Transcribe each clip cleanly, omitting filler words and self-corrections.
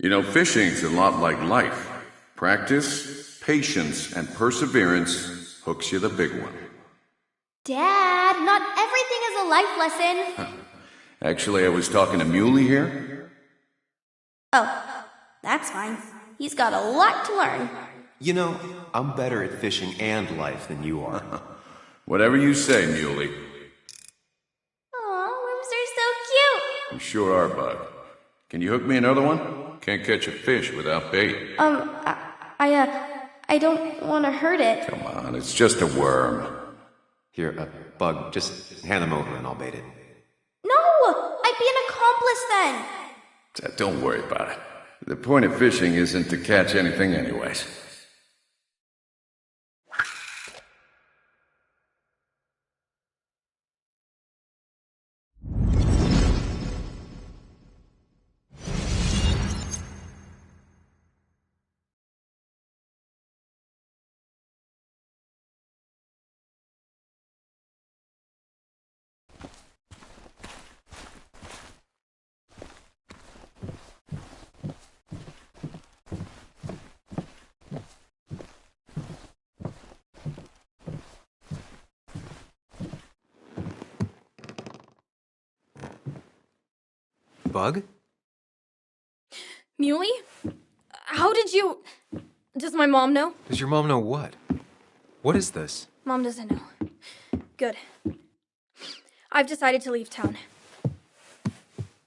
Fishing's a lot like life. Practice, patience, and perseverance hooks you the big one. Dad, not everything is a life lesson. Actually, I was talking to Muley here. Oh, that's fine. He's got a lot to learn. I'm better at fishing and life than you are. Whatever you say, Muley. Aw, worms are so cute. You sure are, Bug. Can you hook me another one? Can't catch a fish without bait. I don't want to hurt it. Come on, it's just a worm. Here, Bug, just hand them over and I'll bait it. No! I'd be an accomplice then. Don't worry about it. The point of fishing isn't to catch anything anyways. Bug? Muley? How did you... Does my mom know? Does your mom know what? What is this? Mom doesn't know. Good. I've decided to leave town.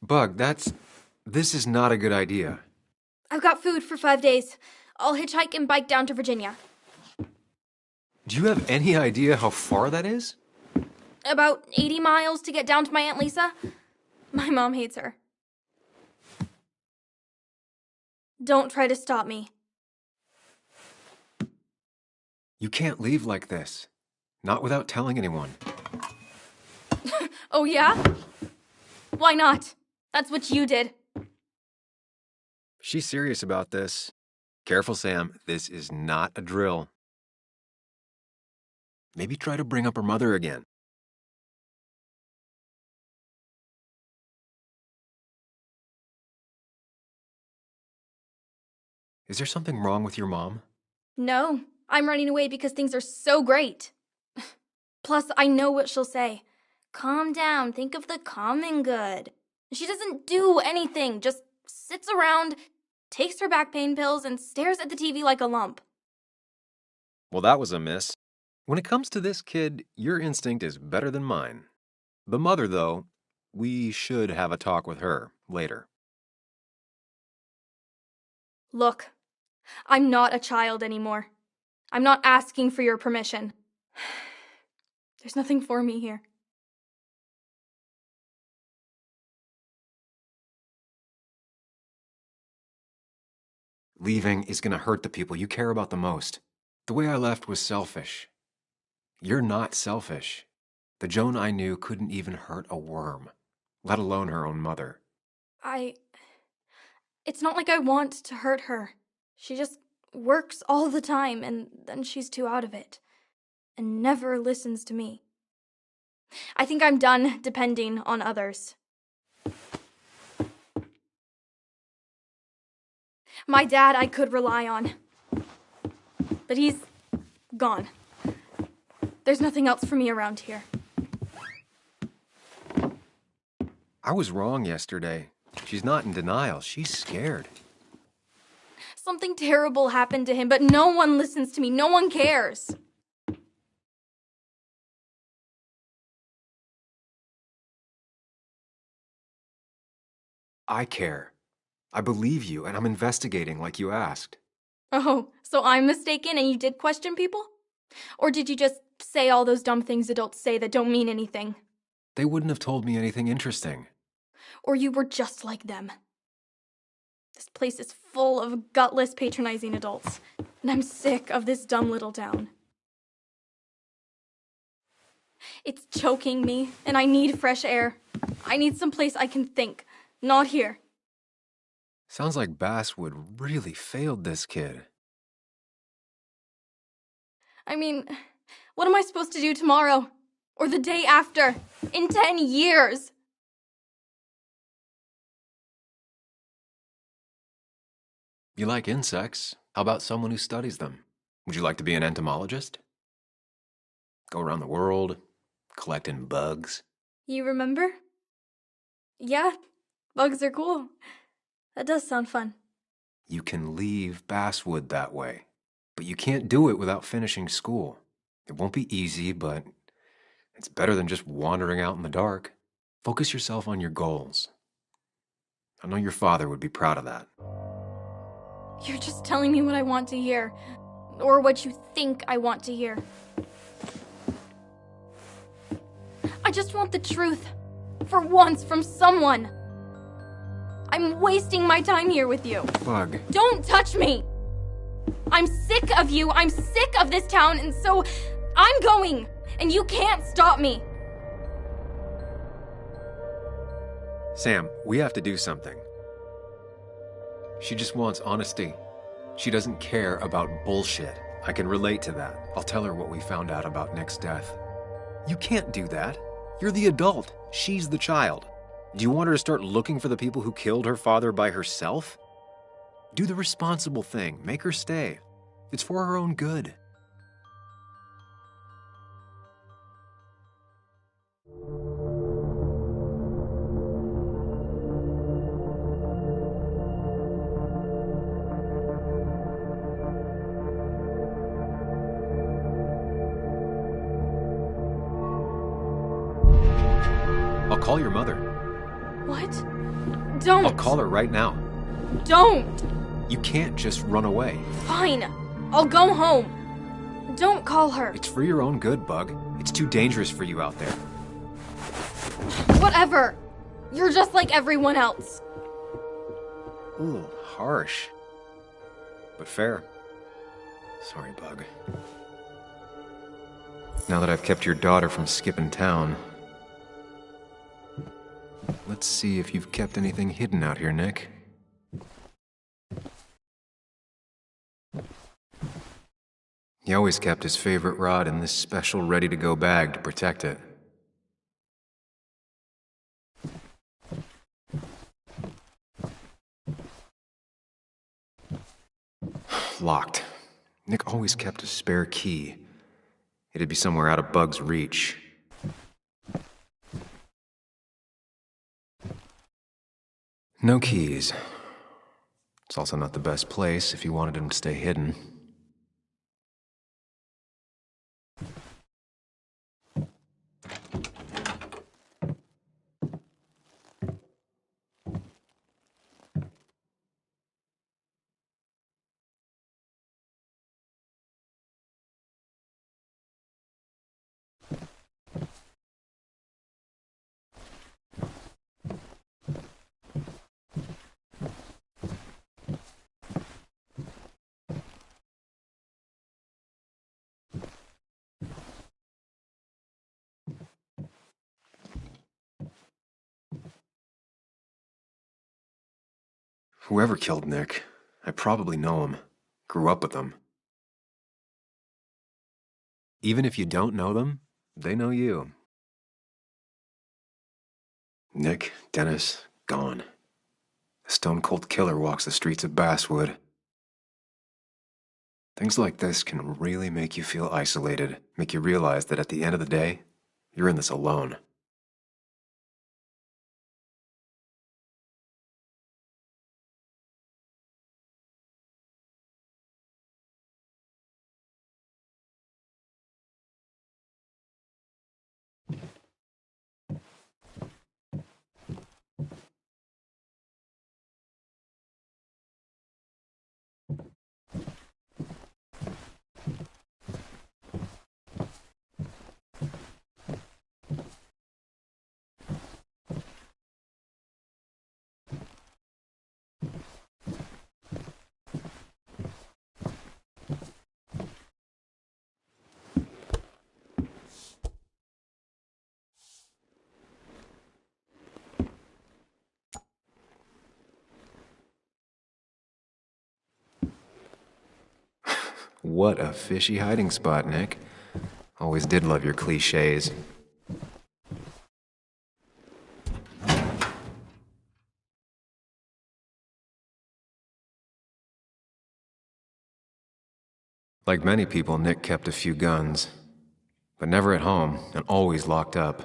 Bug, this is not a good idea. I've got food for 5 days. I'll hitchhike and bike down to Virginia. Do you have any idea how far that is? About 80 miles to get down to my Aunt Lisa. My mom hates her. Don't try to stop me. You can't leave like this. Not without telling anyone. Oh, yeah? Why not? That's what you did. She's serious about this. Careful, Sam. This is not a drill. Maybe try to bring up her mother again. Is there something wrong with your mom? No, I'm running away because things are so great. Plus, I know what she'll say. Calm down, think of the common good. She doesn't do anything, just sits around, takes her back pain pills, and stares at the TV like a lump. Well, that was a miss. When it comes to this kid, your instinct is better than mine. The mother, though, we should have a talk with her later. Look, I'm not a child anymore. I'm not asking for your permission. There's nothing for me here. Leaving is going to hurt the people you care about the most. The way I left was selfish. You're not selfish. The Joan I knew couldn't even hurt a worm, let alone her own mother. It's not like I want to hurt her. She just works all the time, and then she's too out of it, and never listens to me. I think I'm done depending on others. My dad I could rely on, but he's gone. There's nothing else for me around here. I was wrong yesterday. She's not in denial. She's scared. Something terrible happened to him, but no one listens to me. No one cares. I care. I believe you, and I'm investigating like you asked. Oh, so I'm mistaken and you did question people? Or did you just say all those dumb things adults say that don't mean anything? They wouldn't have told me anything interesting. Or you were just like them? This place is full of gutless, patronizing adults, and I'm sick of this dumb little town. It's choking me, and I need fresh air. I need some place I can think, not here. Sounds like Basswood really failed this kid. I mean, what am I supposed to do tomorrow? Or the day after? In 10 years? You like insects. How about someone who studies them? Would you like to be an entomologist? Go around the world, collecting bugs. You remember? Yeah, bugs are cool. That does sound fun. You can leave Basswood that way, but you can't do it without finishing school. It won't be easy, but it's better than just wandering out in the dark. Focus yourself on your goals. I know your father would be proud of that. You're just telling me what I want to hear. Or what you think I want to hear. I just want the truth. For once, from someone. I'm wasting my time here with you. Bug. Don't touch me! I'm sick of you, I'm sick of this town, and so I'm going, and you can't stop me. Sam, we have to do something. She just wants honesty. She doesn't care about bullshit. I can relate to that. I'll tell her what we found out about Nick's death. You can't do that. You're the adult. She's the child. Do you want her to start looking for the people who killed her father by herself? Do the responsible thing. Make her stay. It's for her own good. I'll call your mother. What? Don't! I'll call her right now. Don't! You can't just run away. Fine. I'll go home. Don't call her. It's for your own good, Bug. It's too dangerous for you out there. Whatever. You're just like everyone else. Ooh, harsh. But fair. Sorry, Bug. Now that I've kept your daughter from skipping town, let's see if you've kept anything hidden out here, Nick. He always kept his favorite rod in this special ready-to-go bag to protect it. Locked. Nick always kept a spare key. It'd be somewhere out of Bug's reach. No keys. It's also not the best place if you wanted him to stay hidden. Whoever killed Nick, I probably know him. Grew up with them. Even if you don't know them, they know you. Nick, Dennis, gone. A stone-cold killer walks the streets of Basswood. Things like this can really make you feel isolated, make you realize that at the end of the day, you're in this alone. What a fishy hiding spot, Nick. Always did love your cliches. Like many people, Nick kept a few guns, but never at home and always locked up.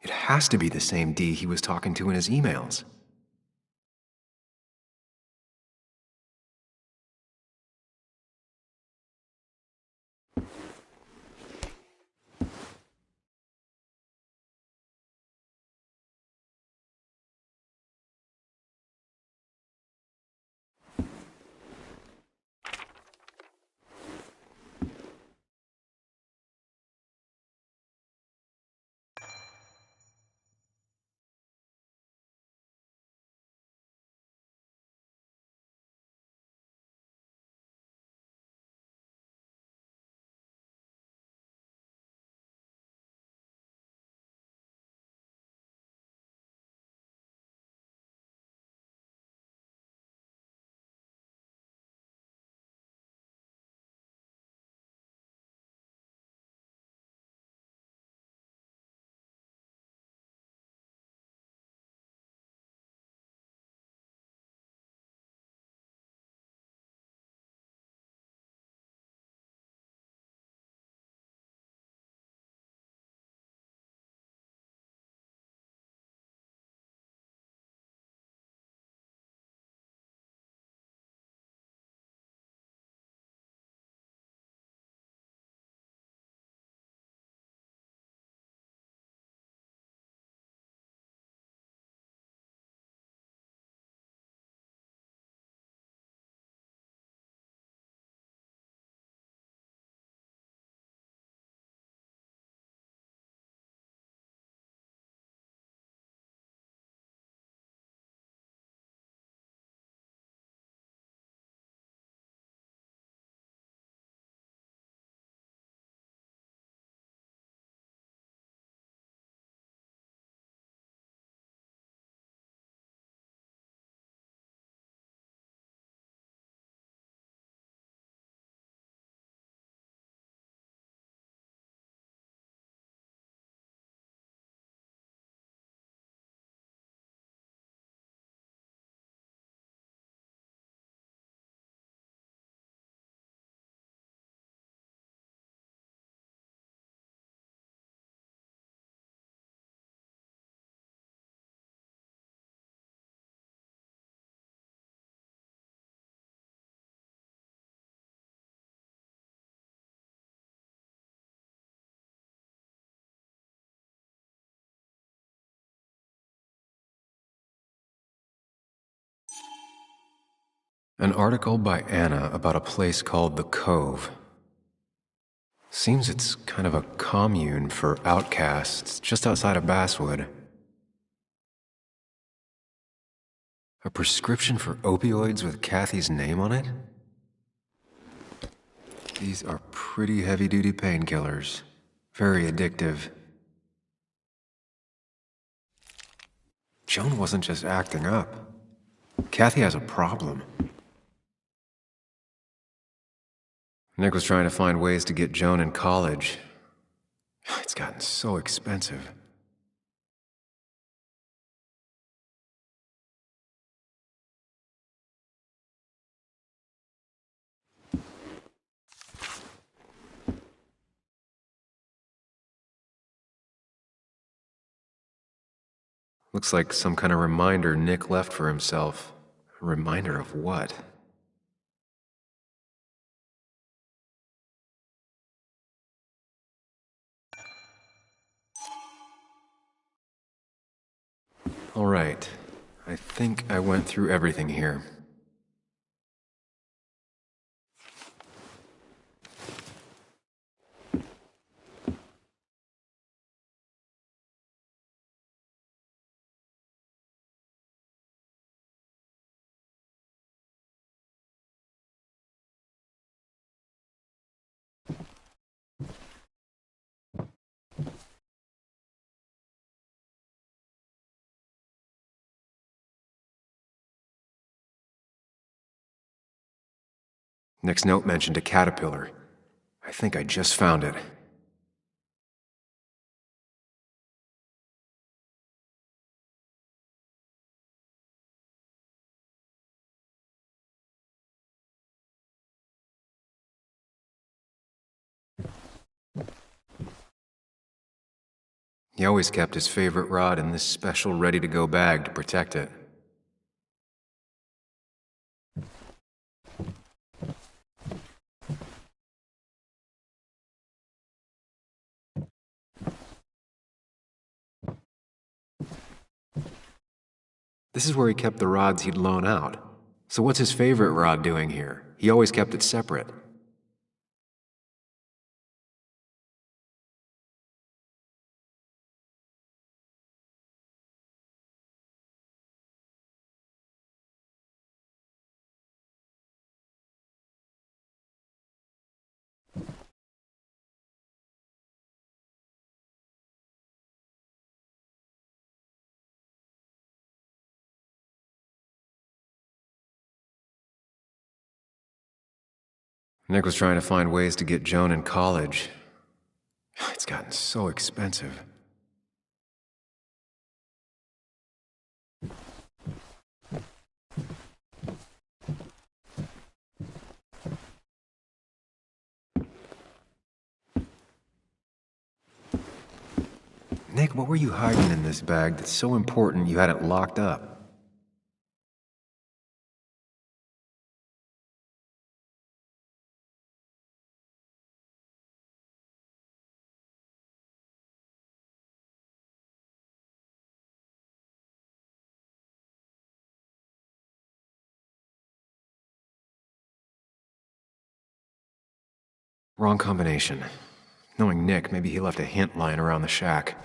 It has to be the same D he was talking to in his emails. An article by Anna about a place called The Cove. Seems it's kind of a commune for outcasts just outside of Basswood. A prescription for opioids with Kathy's name on it? These are pretty heavy-duty painkillers. Very addictive. Joan wasn't just acting up. Kathy has a problem. Nick was trying to find ways to get Joan in college. It's gotten so expensive. Looks like some kind of reminder Nick left for himself. A reminder of what? All right. I think I went through everything here. Nick's note mentioned a caterpillar. I think I just found it. He always kept his favorite rod in this special ready-to-go bag to protect it. This is where he kept the rods he'd loan out. So what's his favorite rod doing here? He always kept it separate. Nick was trying to find ways to get Joan in college. It's gotten so expensive. Nick, what were you hiding in this bag that's so important you had it locked up? Wrong combination. Knowing Nick, maybe he left a hint lying around the shack.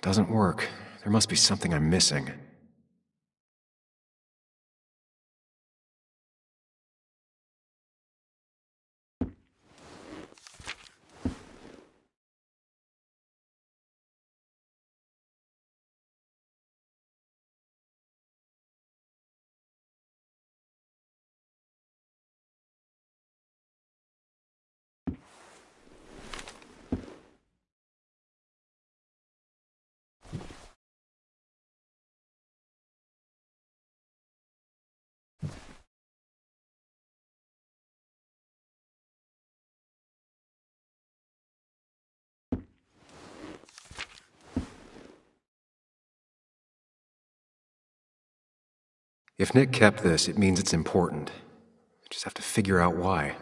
Doesn't work. There must be something I'm missing. If Nick kept this, it means it's important. I just have to figure out why.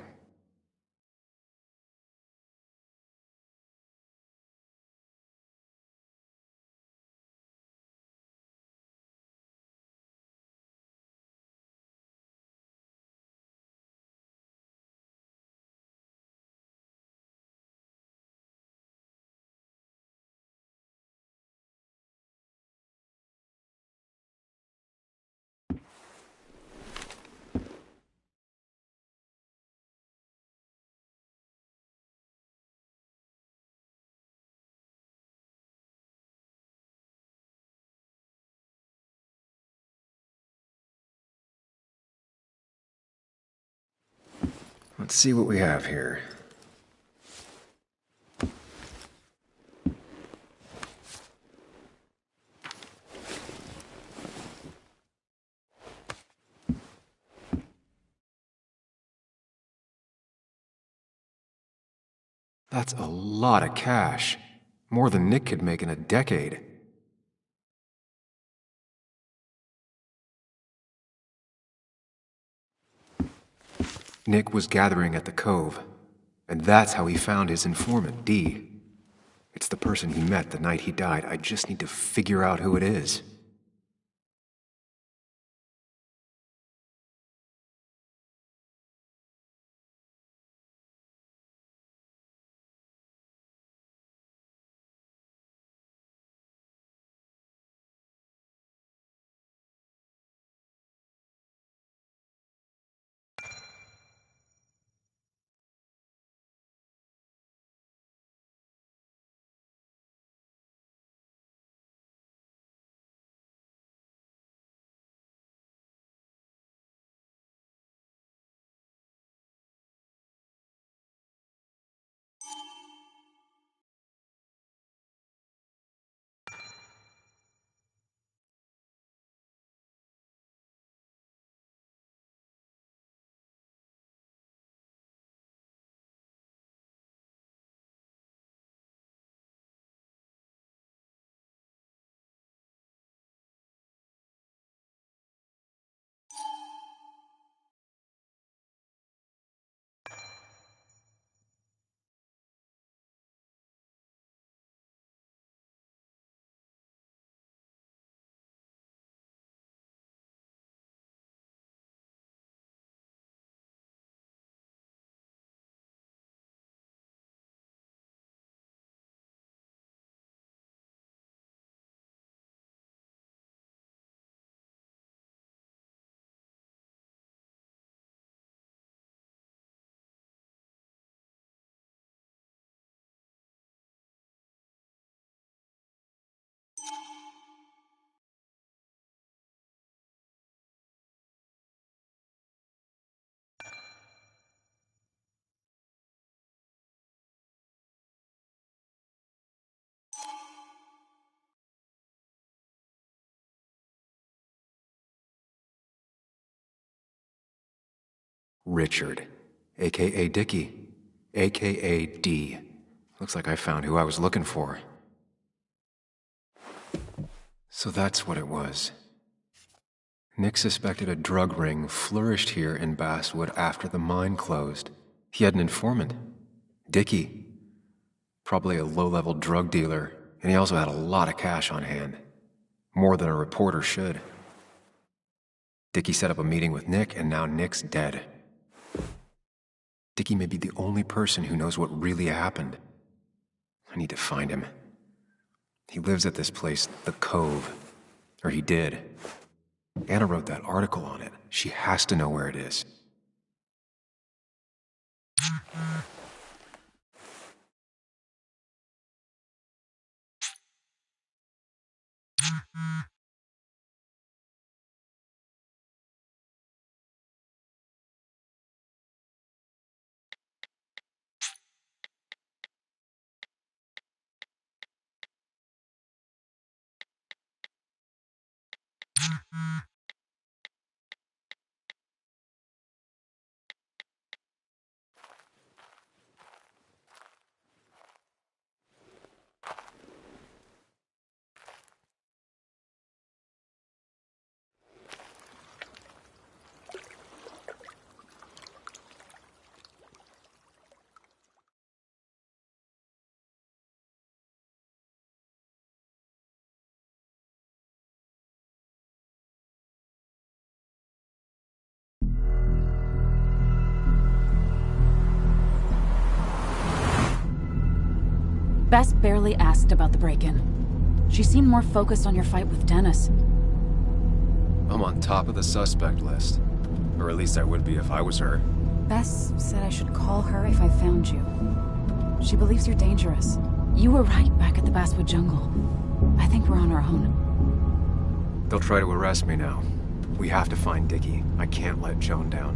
Let's see what we have here. That's a lot of cash. More than Nick could make in a decade. Nick was gathering at the Cove, and that's how he found his informant, Dee. It's the person he met the night he died. I just need to figure out who it is. Richard, aka Dickie, aka D. Looks like I found who I was looking for. So that's what it was. Nick suspected a drug ring flourished here in Basswood after the mine closed. He had an informant, Dickie. Probably a low-level drug dealer, and he also had a lot of cash on hand. More than a reporter should. Dickie set up a meeting with Nick, and now Nick's dead. Dickie may be the only person who knows what really happened. I need to find him. He lives at this place, The Cove. Or he did. Anna wrote that article on it. She has to know where it is. Bess barely asked about the break-in. She seemed more focused on your fight with Dennis. I'm on top of the suspect list. Or at least I would be if I was her. Bess said I should call her if I found you. She believes you're dangerous. You were right back at the Basswood jungle. I think we're on our own. They'll try to arrest me now. We have to find Dickie. I can't let Joan down.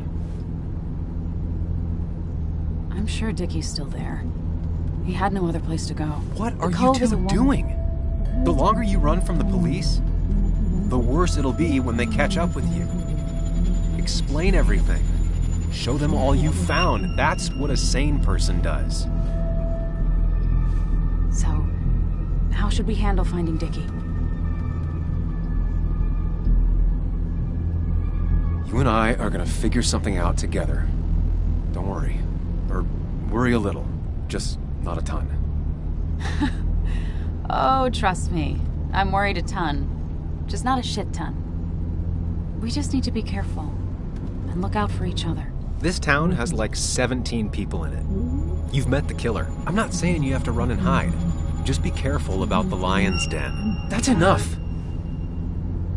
I'm sure Dickie's still there. He had no other place to go. What The are you Cove is a two woman. doing? The longer you run from the police, the worse it'll be when they catch up with you. Explain everything. Show them all you found. That's what a sane person does. So, how should we handle finding Dickie? You and I are gonna figure something out together. Don't worry. Or worry a little. Just not a ton. Oh, trust me. I'm worried a ton. Just not a shit ton. We just need to be careful. And look out for each other. This town has like 17 people in it. You've met the killer. I'm not saying you have to run and hide. Just be careful about the lion's den. That's enough.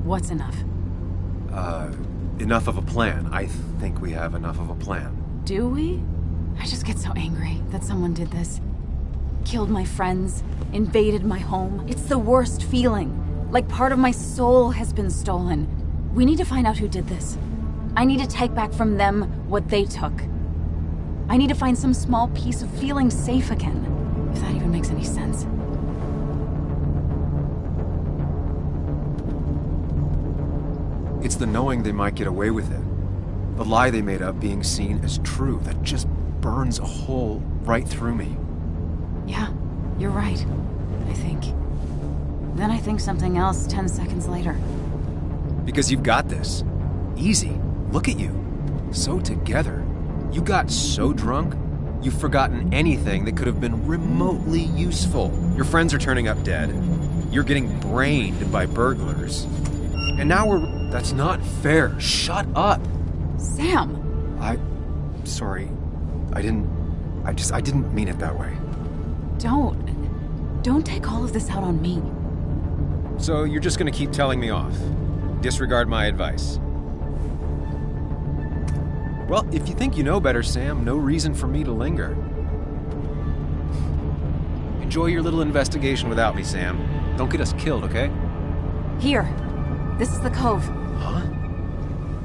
What's enough? Enough of a plan. I think we have enough of a plan. Do we? I just get so angry that someone did this. Killed my friends, invaded my home. It's the worst feeling. Like part of my soul has been stolen. We need to find out who did this. I need to take back from them what they took. I need to find some small piece of feeling safe again, if that even makes any sense. It's the knowing they might get away with it. The lie they made up being seen as true that just burns a hole right through me. Yeah, you're right, I think. Then I think something else 10 seconds later. Because you've got this. Easy. Look at you. So together. You got so drunk, you've forgotten anything that could have been remotely useful. Your friends are turning up dead. You're getting brained by burglars. And now that's not fair. Shut up. Sam! Sorry. I didn't mean it that way. Don't take all of this out on me. So you're just gonna keep telling me off? Disregard my advice? Well, if you think you know better, Sam, no reason for me to linger. Enjoy your little investigation without me, Sam. Don't get us killed, okay? Here. This is the Cove. Huh?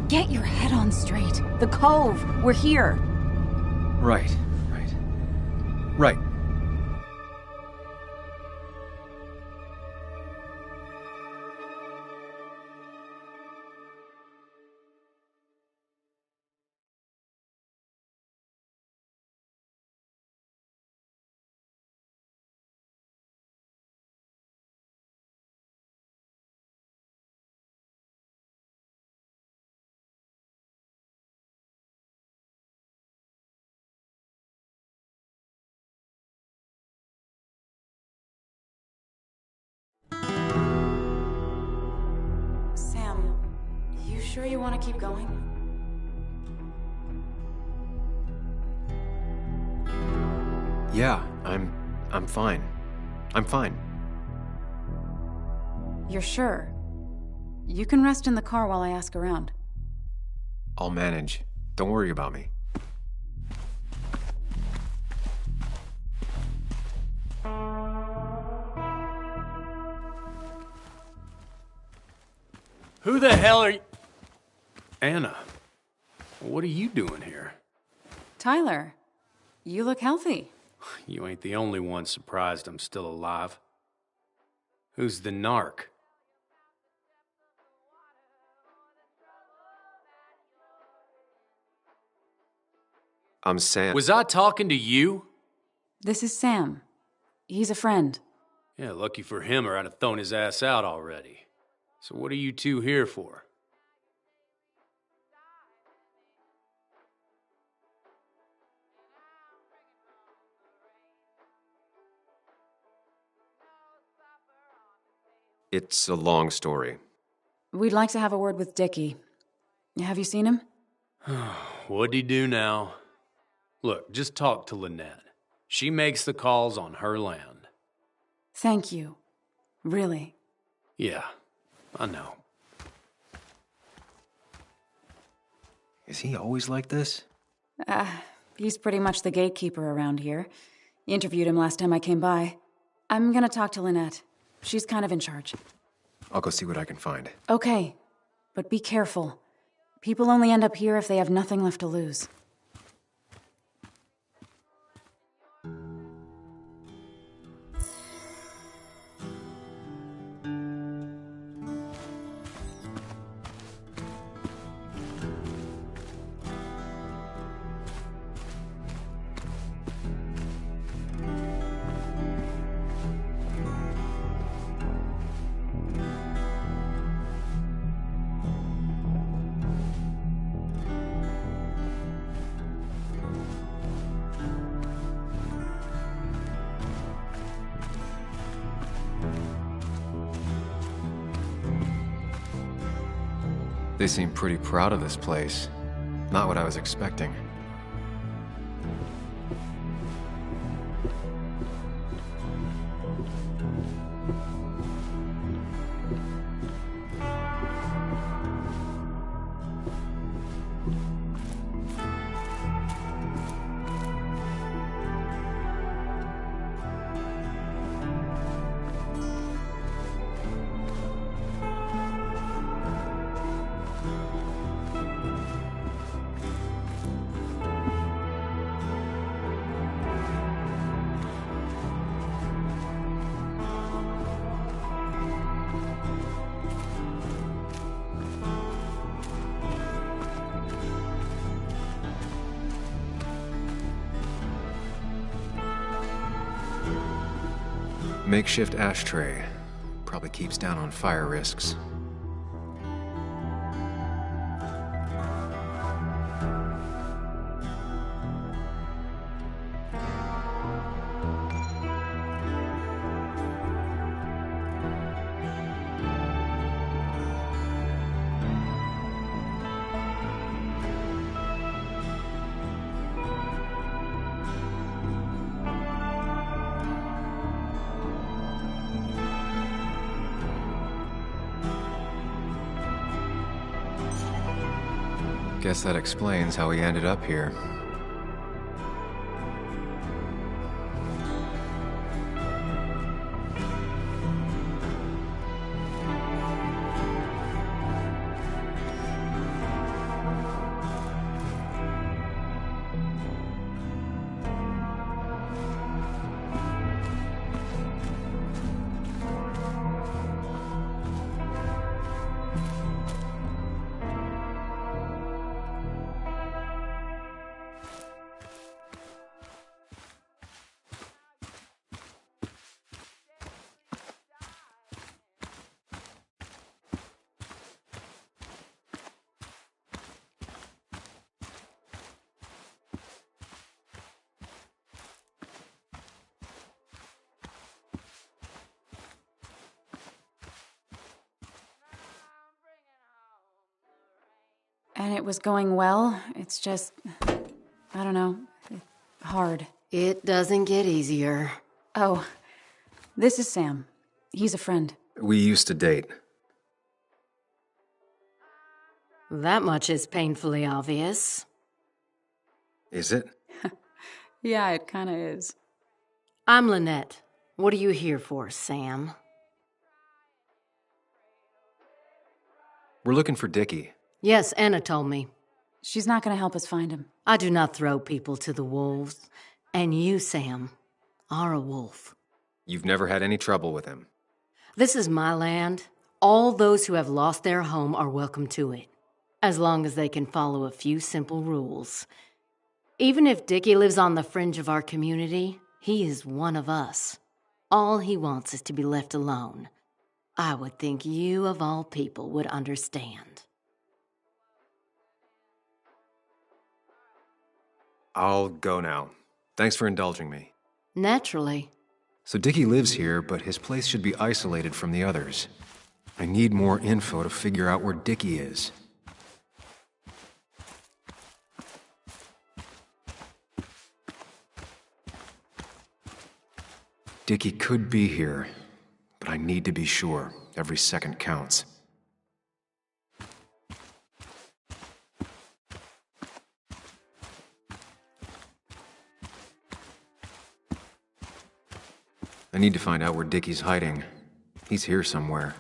Get your head on straight. The Cove. We're here. Right. Right. sure you want to keep going? Yeah, I'm fine. I'm fine. You're sure? You can rest in the car while I ask around. I'll manage. Don't worry about me. Who the hell are you? Anna, what are you doing here? Tyler, you look healthy. You ain't the only one surprised I'm still alive. Who's the narc? I'm Sam. Was I talking to you? This is Sam. He's a friend. Yeah, lucky for him or I'd have thrown his ass out already. So what are you two here for? It's a long story. We'd like to have a word with Dickie. Have you seen him? What'd he do now? Look, just talk to Lynette. She makes the calls on her land. Thank you. Really. Yeah, I know. Is he always like this? He's pretty much the gatekeeper around here. Interviewed him last time I came by. I'm gonna talk to Lynette. She's kind of in charge. I'll go see what I can find. Okay, but be careful. People only end up here if they have nothing left to lose. They seem pretty proud of this place. Not what I was expecting. Makeshift ashtray. Probably keeps down on fire risks. Guess that explains how he ended up here. and it was going well. It's just, I don't know, hard. It doesn't get easier. Oh, this is Sam. He's a friend. We used to date. That much is painfully obvious. Is it? Yeah, it kinda is. I'm Lynette. What are you here for, Sam? We're looking for Dickie. Yes, Anna told me. She's not gonna help us find him. I do not throw people to the wolves. And you, Sam, are a wolf. You've never had any trouble with him. This is my land. All those who have lost their home are welcome to it, as long as they can follow a few simple rules. Even if Dickie lives on the fringe of our community, he is one of us. All he wants is to be left alone. I would think you, of all people, would understand. I'll go now. Thanks for indulging me. Naturally. So Dickie lives here, but his place should be isolated from the others. I need more info to figure out where Dickie is. Dickie could be here, but I need to be sure. Every second counts. I need to find out where Dickie's hiding. He's here somewhere.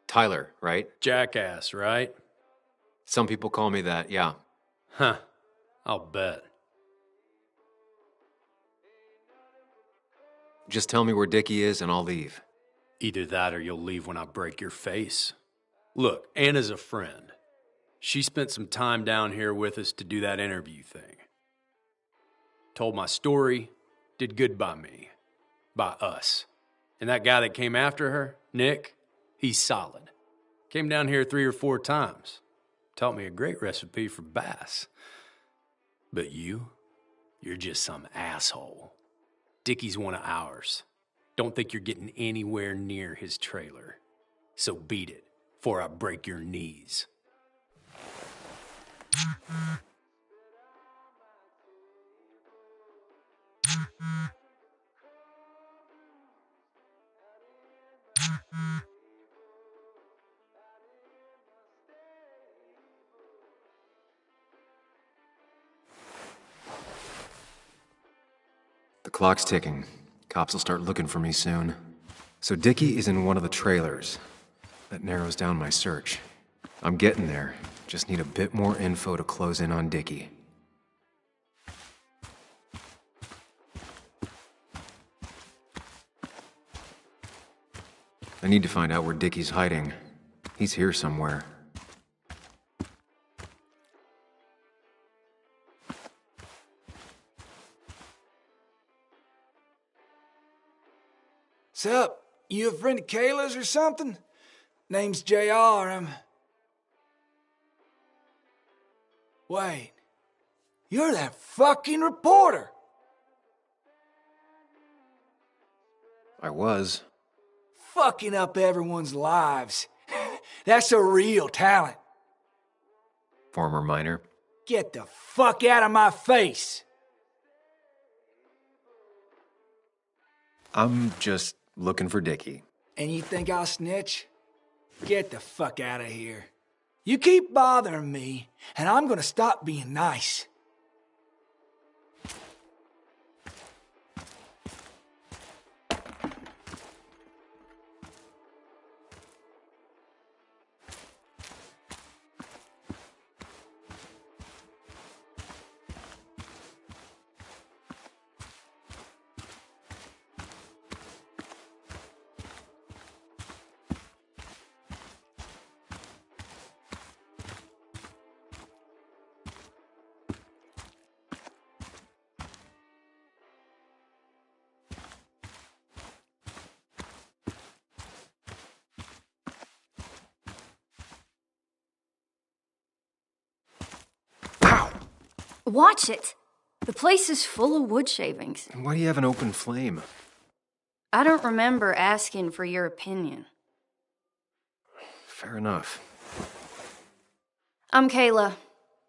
Tyler, right? Jackass, right? Some people call me that, yeah. Huh. I'll bet. Just tell me where Dickie is and I'll leave. Either that or you'll leave when I break your face. Look, Anna's a friend. She spent some time down here with us to do that interview thing. Told my story, did good by me. By us. And that guy that came after her, Nick, he's solid. Came down here 3 or 4 times. Taught me a great recipe for bass. But you're just some asshole. Dickie's one of ours. Don't think you're getting anywhere near his trailer. So beat it, before I break your knees. The clock's ticking. Cops will start looking for me soon. So Dickie is in one of the trailers. That narrows down my search. I'm getting there. Just need a bit more info to close in on Dickie. I need to find out where Dickie's hiding. He's here somewhere. Sup? You a friend of Kayla's or something? Name's JR. Wait. You're that fucking reporter! I was. Fucking up everyone's lives. That's a real talent. Former miner. Get the fuck out of my face! I'm just looking for Dickie. And you think I'll snitch? Get the fuck out of here. You keep bothering me, and I'm gonna stop being nice. Watch it! The place is full of wood shavings. And why do you have an open flame? I don't remember asking for your opinion. Fair enough. I'm Kayla.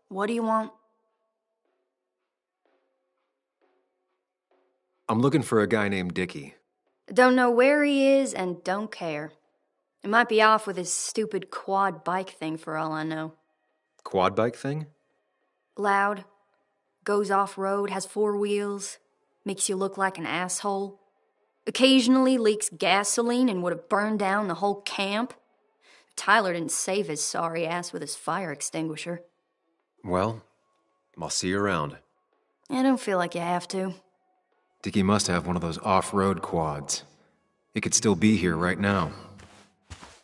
What do you want? I'm looking for a guy named Dickie. Don't know where he is and don't care. He might be off with his stupid quad bike thing for all I know. Quad bike thing? Loud, goes off-road, has 4 wheels, makes you look like an asshole. Occasionally leaks gasoline and would have burned down the whole camp. Tyler didn't save his sorry ass with his fire extinguisher. Well, I'll see you around. I don't feel like you have to. Dickie must have one of those off-road quads. It could still be here right now.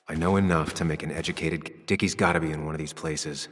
I know enough to make an educated... Dickie's gotta be in one of these places.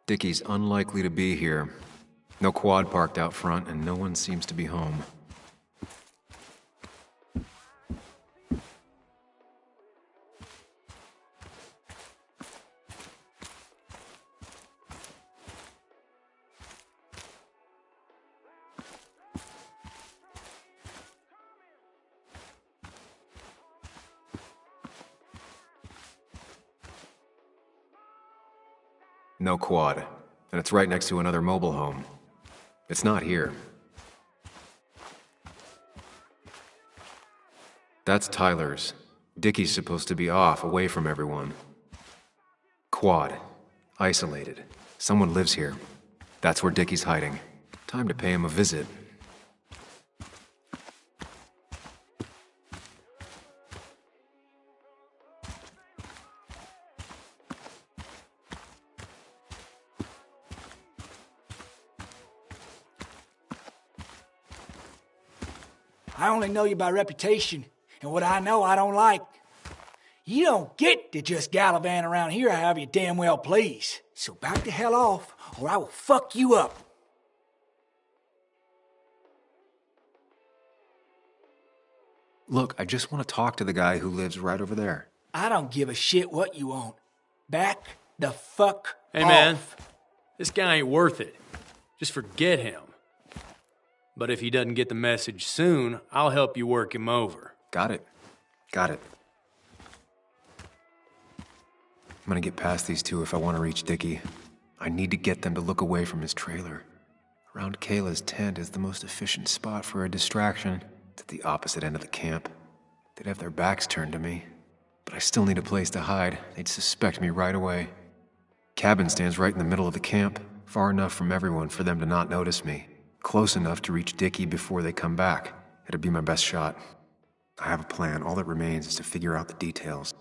Dickie's unlikely to be here. No quad parked out front, and no one seems to be home. No quad, and it's right next to another mobile home. It's not here. That's Tyler's. Dickie's supposed to be off, away from everyone. Quad. Isolated. Someone lives here. That's where Dickie's hiding. Time to pay him a visit. I only know you by reputation, and what I know I don't like. You don't get to just gallivant around here however you damn well please. So back the hell off, or I will fuck you up. Look, I just want to talk to the guy who lives right over there. I don't give a shit what you want. Back the fuck Hey, off. man, this guy ain't worth it. Just forget him. But if he doesn't get the message soon, I'll help you work him over. Got it. Got it. I'm gonna get past these two if I want to reach Dickie. I need to get them to look away from his trailer. Around Kayla's tent is the most efficient spot for a distraction. It's at the opposite end of the camp. They'd have their backs turned to me. But I still need a place to hide. They'd suspect me right away. Cabin stands right in the middle of the camp, far enough from everyone for them to not notice me. Close enough to reach Dickie before they come back. It'd be my best shot. I have a plan. All that remains is to figure out the details.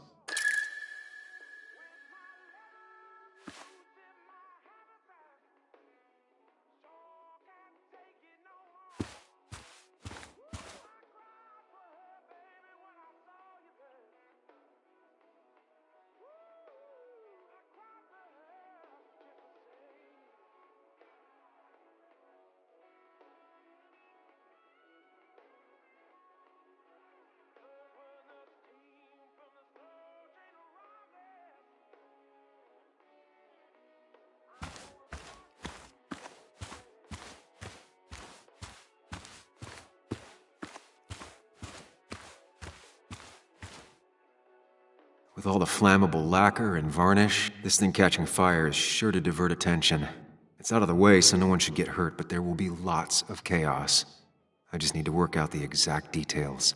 With all the flammable lacquer and varnish, this thing catching fire is sure to divert attention. It's out of the way so no one should get hurt, but there will be lots of chaos. I just need to work out the exact details.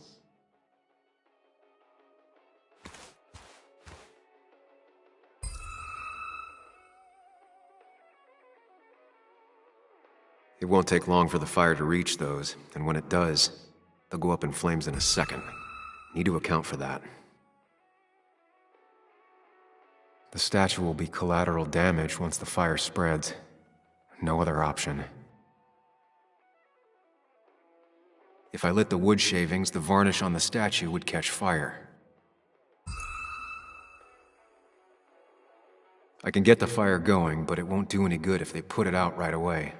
It won't take long for the fire to reach those, and when it does, they'll go up in flames in a second. Need to account for that. The statue will be collateral damage once the fire spreads. No other option. If I lit the wood shavings, the varnish on the statue would catch fire. I can get the fire going, but it won't do any good if they put it out right away.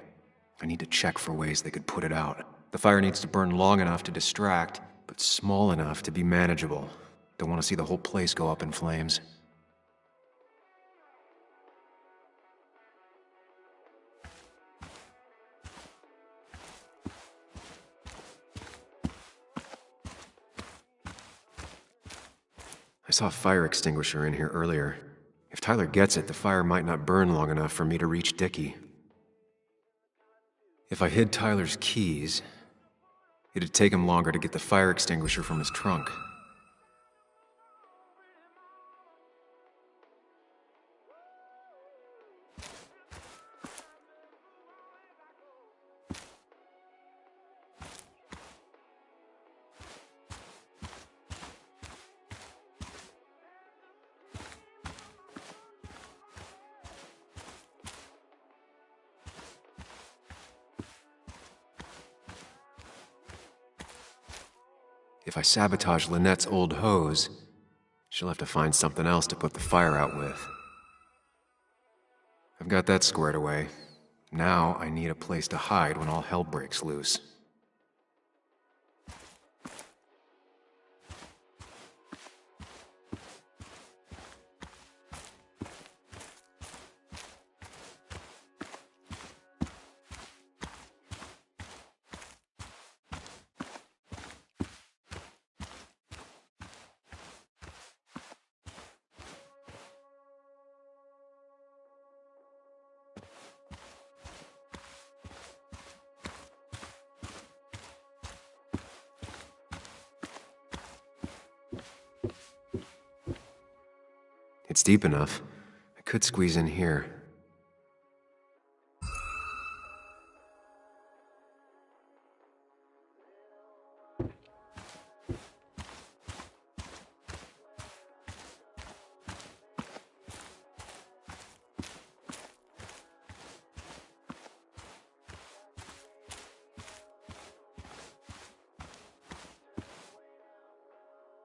I need to check for ways they could put it out. The fire needs to burn long enough to distract, but small enough to be manageable. Don't want to see the whole place go up in flames. I saw a fire extinguisher in here earlier. If Tyler gets it, the fire might not burn long enough for me to reach Dickie. If I hid Tyler's keys, it'd take him longer to get the fire extinguisher from his trunk. If I sabotage Lynette's old hose, she'll have to find something else to put the fire out with. I've got that squared away. Now I need a place to hide when all hell breaks loose. It's deep enough. I could squeeze in here.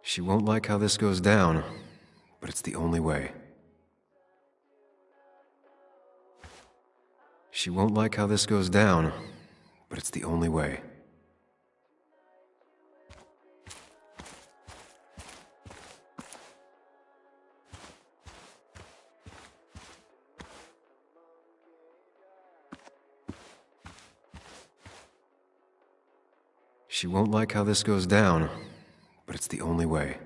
She won't like how this goes down. But it's the only way. She won't like how this goes down, but it's the only way. She won't like how this goes down, but it's the only way.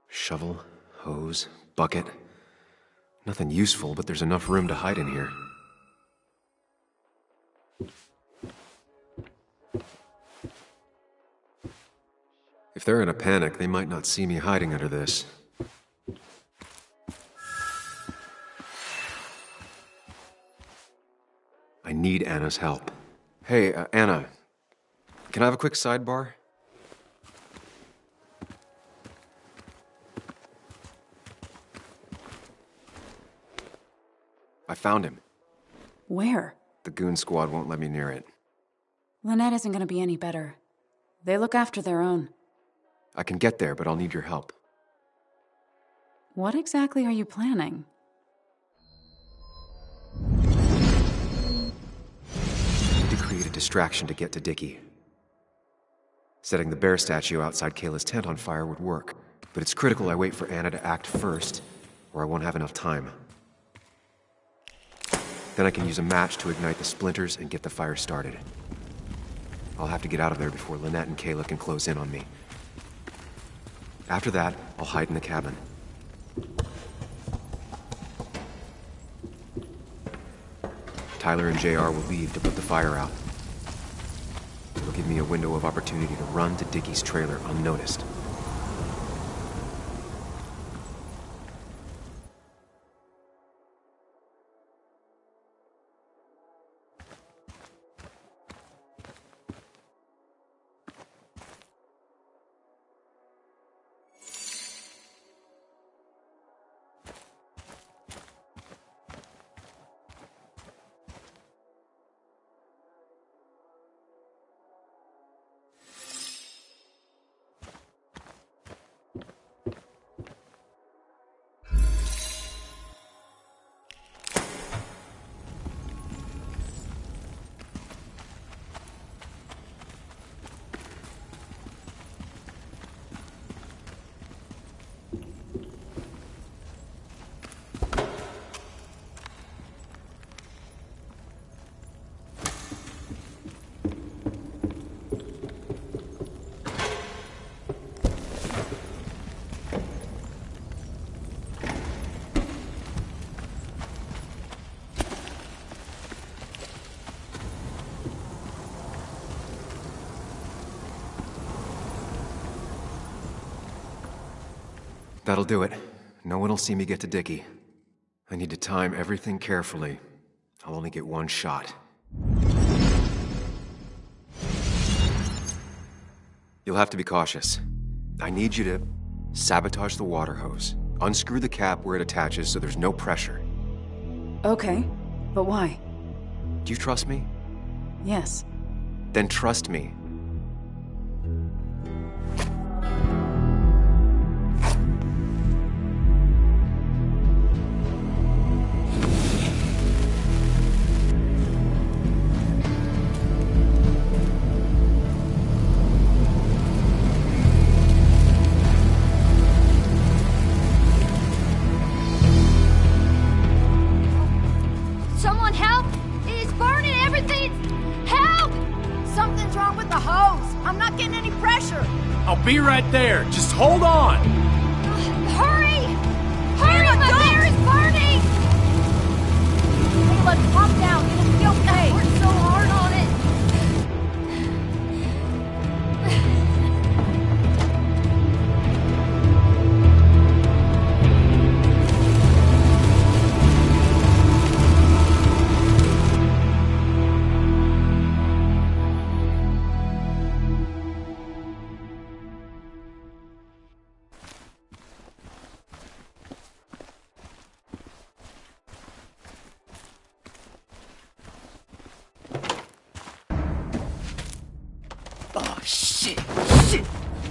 Shovel, hose, bucket. Nothing useful, but there's enough room to hide in here. If they're in a panic, they might not see me hiding under this. I need Anna's help. Hey, Anna, can I have a quick sidebar? I found him. Where? The goon squad won't let me near it. Lynette isn't gonna be any better. They look after their own. I can get there, but I'll need your help. What exactly are you planning? I need to create a distraction to get to Dickie. Setting the bear statue outside Kayla's tent on fire would work, but it's critical I wait for Anna to act first, or I won't have enough time. Then I can use a match to ignite the splinters and get the fire started. I'll have to get out of there before Lynette and Kayla can close in on me. After that, I'll hide in the cabin. Tyler and JR will leave to put the fire out. It'll give me a window of opportunity to run to Dickie's trailer unnoticed. That'll do it. No one will see me get to Dickie. I need to time everything carefully. I'll only get one shot. You'll have to be cautious. I need you to sabotage the water hose. Unscrew the cap where it attaches so there's no pressure. Okay, but why? Do you trust me? Yes. Then trust me. Someone help! It is burning everything! Help! Something's wrong with the hose. I'm not getting any pressure. I'll be right there. Just hold on. Hurry! Hurry! My hair is burning! Layla, calm down. It'll be okay. I worked so hard on it. Oh, shit! Shit!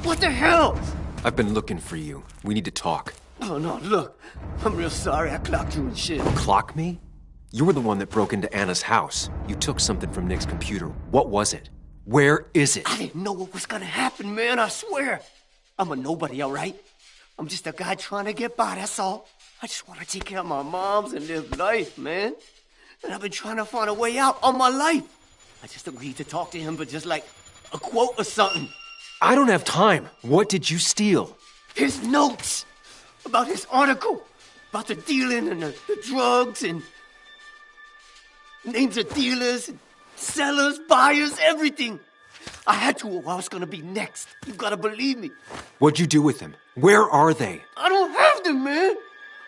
What the hell? I've been looking for you. We need to talk. Oh, no, look. I'm real sorry I clocked you and shit. Clock me? You were the one that broke into Anna's house. You took something from Nick's computer. What was it? Where is it? I didn't know what was gonna happen, man, I swear. I'm a nobody, all right? I'm just a guy trying to get by, that's all. I just want to take care of my moms and live life, man. And I've been trying to find a way out all my life. I just agreed to talk to him for just like a quote or something. I don't have time. What did you steal? His notes about his article, about the dealing and the drugs and names of dealers, and sellers, buyers, everything. I had to or I was gonna be next. You gotta believe me. What'd you do with them? Where are they? I don't have them, man.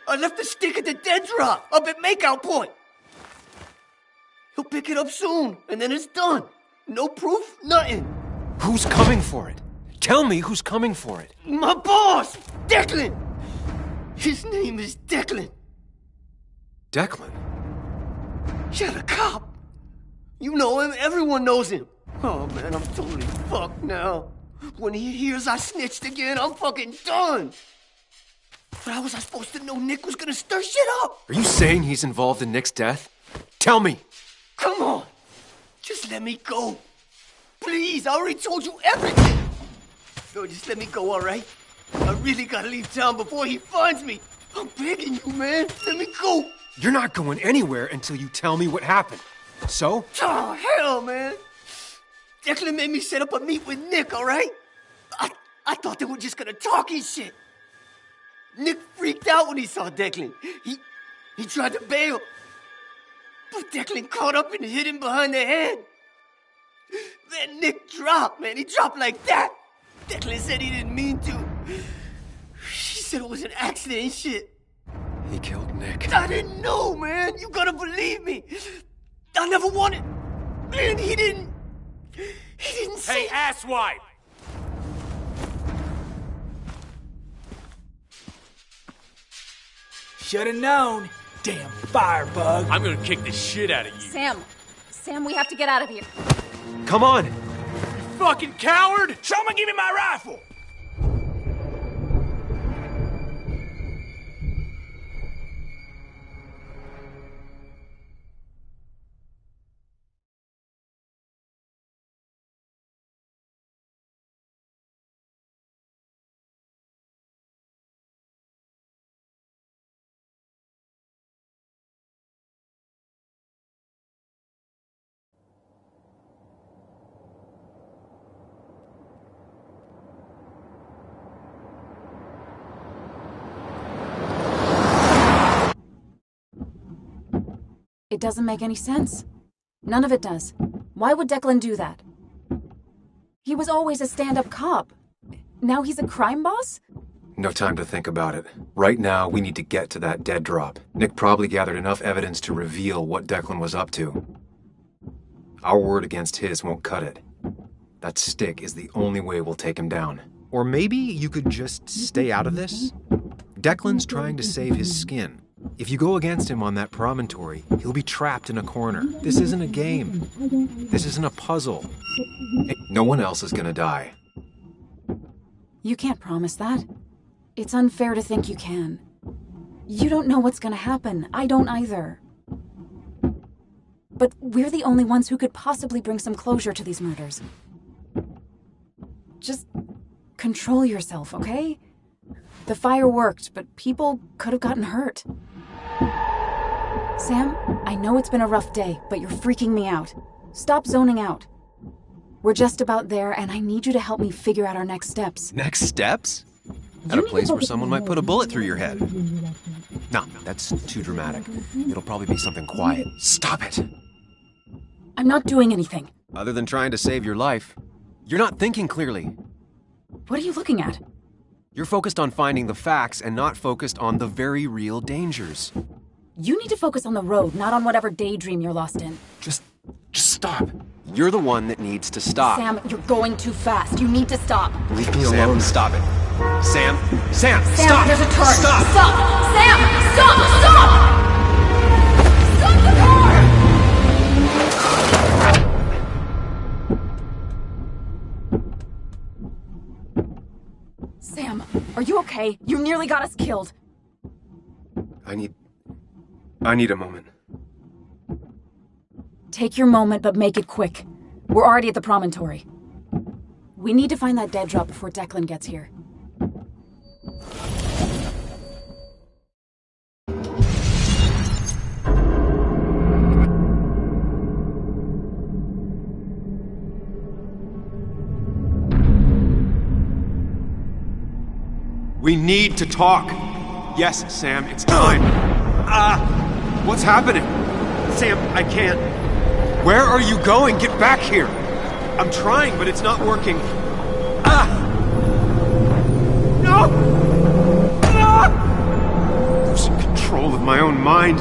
I left the stick at the dead drop up at Makeout Point. He'll pick it up soon, and then it's done. No proof, nothing. Who's coming for it? Tell me who's coming for it. My boss, Declan. His name is Declan. Declan? Yeah, the cop. You know him, everyone knows him. Oh, man, I'm totally fucked now. When he hears I snitched again, I'm fucking done. But how was I supposed to know Nick was gonna stir shit up? Are you saying he's involved in Nick's death? Tell me. Come on. Just let me go. Please, I already told you everything. No, just let me go, all right? I really gotta leave town before he finds me. I'm begging you, man. Let me go. You're not going anywhere until you tell me what happened. So? Oh, hell, man. Declan made me set up a meet with Nick, all right? I thought they were just gonna talk and shit. Nick freaked out when he saw Declan. He tried to bail. But Declan caught up and hit him behind the head. Then Nick dropped, man. He dropped like that. Declan said he didn't mean to. She said it was an accident and shit. He killed Nick. I didn't know, man. You gotta believe me. I never wanted. Man, he didn't say. Hey, asswipe! Should've known. Damn firebug. I'm gonna kick the shit out of you. Sam, we have to get out of here. Come on! Fucking coward! Someone give me my rifle! It doesn't make any sense. None of it does. Why would Declan do that? He was always a stand-up cop. Now he's a crime boss? No time to think about it. Right now, we need to get to that dead drop. Nick probably gathered enough evidence to reveal what Declan was up to. Our word against his won't cut it. That stick is the only way we'll take him down. Or maybe you could just stay out of this? Declan's trying to save his skin. If you go against him on that promontory, he'll be trapped in a corner. This isn't a game. This isn't a puzzle. No one else is gonna die. You can't promise that. It's unfair to think you can. You don't know what's gonna happen. I don't either. But we're the only ones who could possibly bring some closure to these murders. Just control yourself, okay? The fire worked, but people could have gotten hurt. Sam, I know it's been a rough day, but you're freaking me out. Stop zoning out. We're just about there, and I need you to help me figure out our next steps. Next steps? At a place where someone might put a bullet through your head. No, that's too dramatic. It'll probably be something quiet. Stop it! I'm not doing anything. Other than trying to save your life, you're not thinking clearly. What are you looking at? You're focused on finding the facts and not focused on the very real dangers. You need to focus on the road, not on whatever daydream you're lost in. Just stop. You're the one that needs to stop. Sam, you're going too fast. You need to stop. Leave me alone. Stop it. Sam, Sam, stop! There's a turn. Stop! Stop! Sam, stop! Stop the car! Sam, are you okay? You nearly got us killed. I need a moment. Take your moment, but make it quick. We're already at the promontory. We need to find that dead drop before Declan gets here. We need to talk. Yes, Sam, it's time. What's happening? Sam, I can't. Where are you going? Get back here. I'm trying, but it's not working. No! Losing control of my own mind.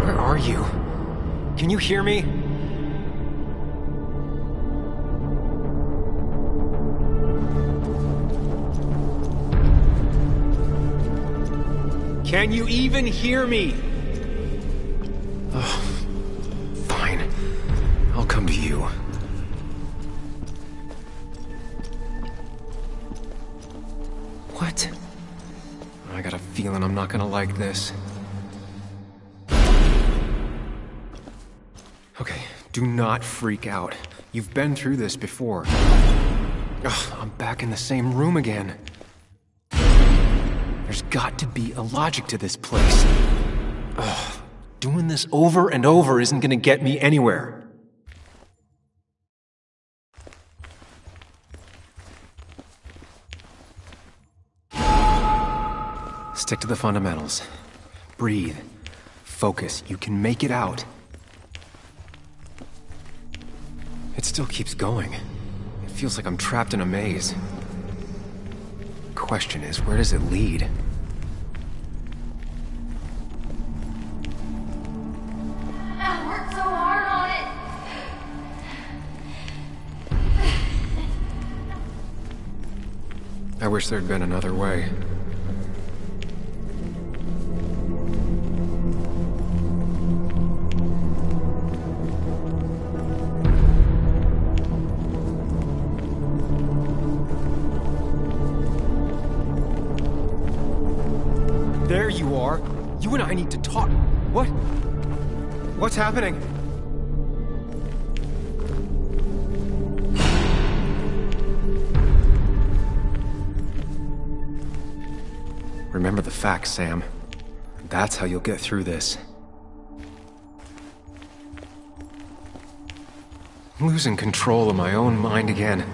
Where are you? Can you hear me? Can you even hear me? Fine. I'll come to you. What? I got a feeling I'm not gonna like this. Okay, do not freak out. You've been through this before. Ugh, I'm back in the same room again. There's got to be a logic to this place. Ugh, doing this over and over isn't gonna get me anywhere. Stick to the fundamentals. Breathe. Focus. You can make it out. It still keeps going. It feels like I'm trapped in a maze. Question is, where does it lead? I worked so hard on it. I wish there'd been another way. There you are. You and I need to talk. What? What's happening? Remember the facts, Sam. That's how you'll get through this. I'm losing control of my own mind again.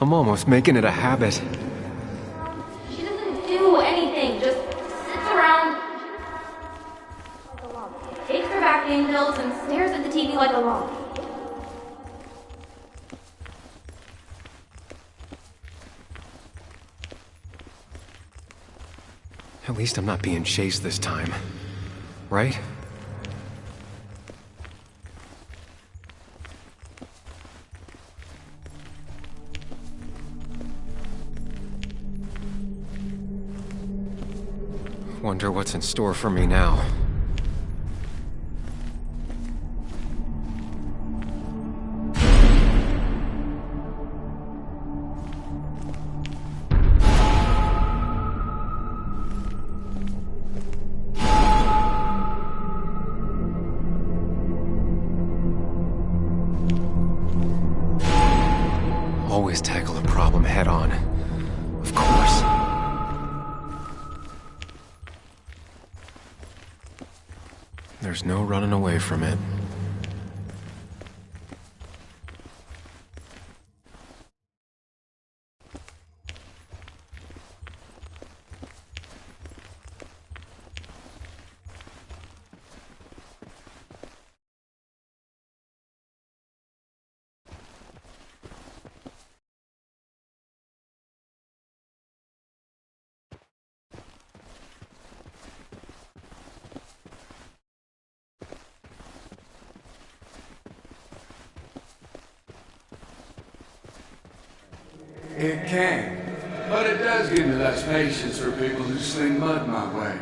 I'm almost making it a habit. She doesn't do anything, just sits around like a lump. Takes her back pain pills and stares at the TV like a lump. At least I'm not being chased this time. Right? Wonder what's in store for me now. Always tackle a problem head on. Of course. There's no running away from it. It can, but it does give me less patience for people who sling mud my way.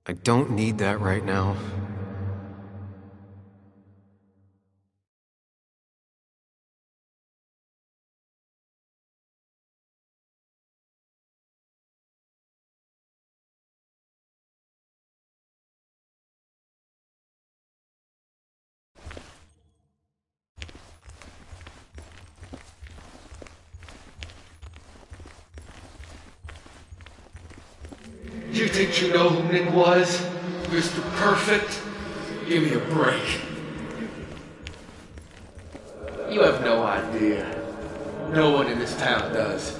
I don't need that right now. You think you know who Nick was? Mr. Perfect? Give me a break. You have no idea. No one in this town does.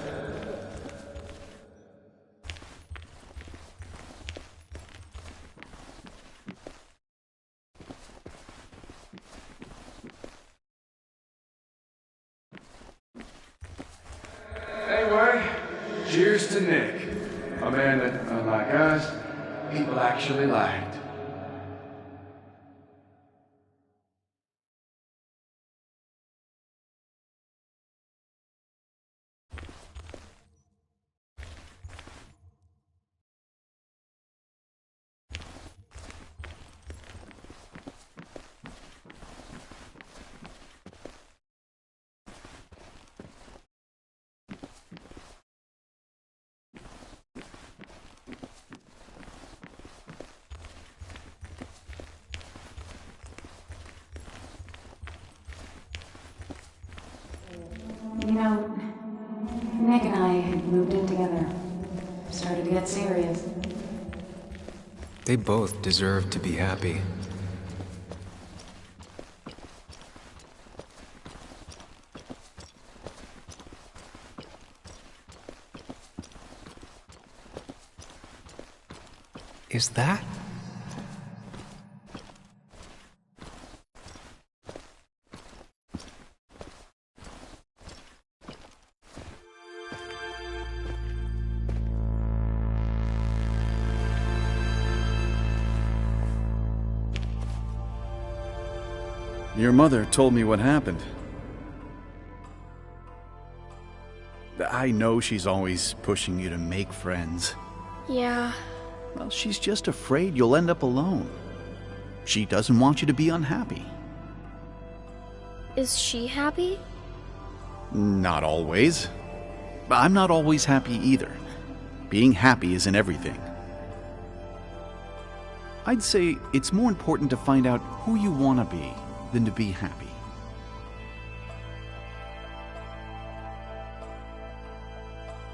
Anyway, cheers to Nick. A man that, unlike us, people actually liked. Started to get serious. They both deserve to be happy. Is that? Your mother told me what happened. I know she's always pushing you to make friends. Yeah. Well, she's just afraid you'll end up alone. She doesn't want you to be unhappy. Is she happy? Not always. I'm not always happy either. Being happy isn't everything. I'd say it's more important to find out who you want to be than to be happy.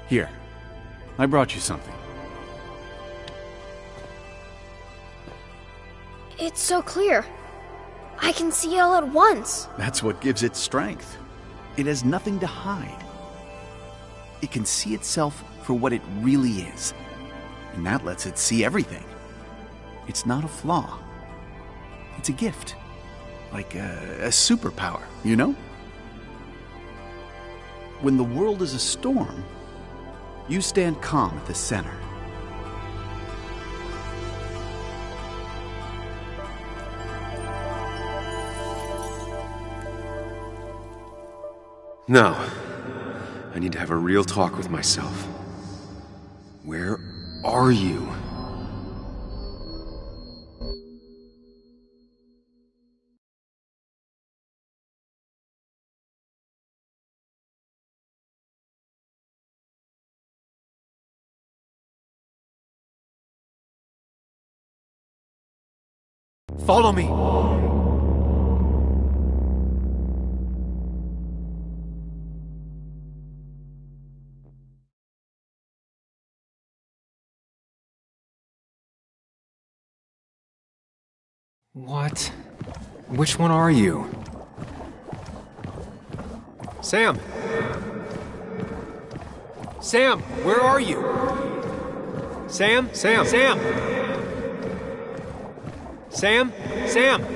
Here, I brought you something. It's so clear. I can see it all at once. That's what gives it strength. It has nothing to hide. It can see itself for what it really is, and that lets it see everything. It's not a flaw. It's a gift. Like a superpower, you know? When the world is a storm, you stand calm at the center. Now, I need to have a real talk with myself. Where are you? Follow me! What? Which one are you? Sam! Sam, where are you? Sam? Sam? Sam! Sam? Sam!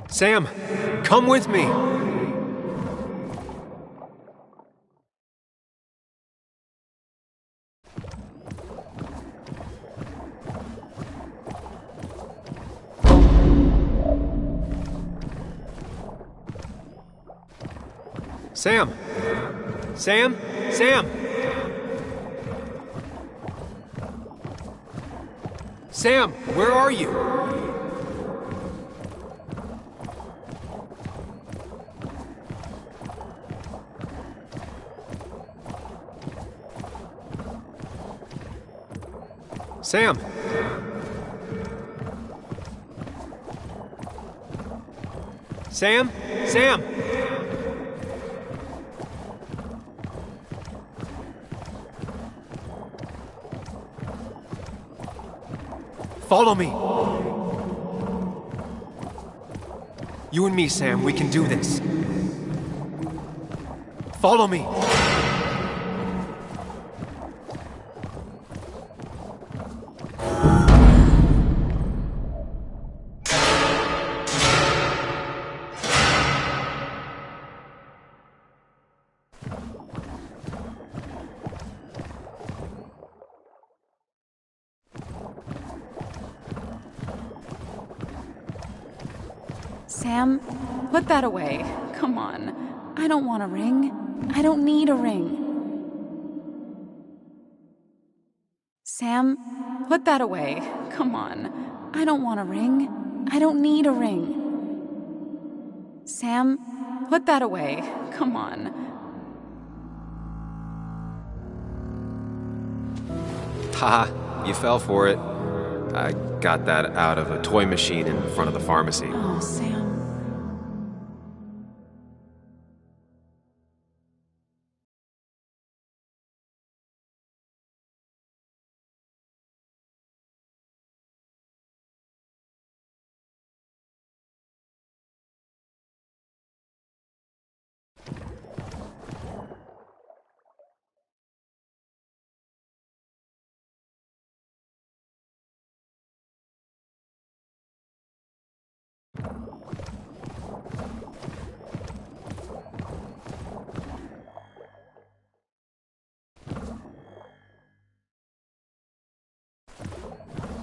Sam, come with me! Sam! Sam? Sam! Sam, where are you? Sam! Sam? Sam! Follow me! You and me, Sam, we can do this. Follow me! Sam, put that away. Come on. I don't want a ring. I don't need a ring. Sam, put that away. Come on. I don't want a ring. I don't need a ring. Sam, put that away. Come on. Haha, you fell for it. I got that out of a toy machine in front of the pharmacy. Oh, Sam.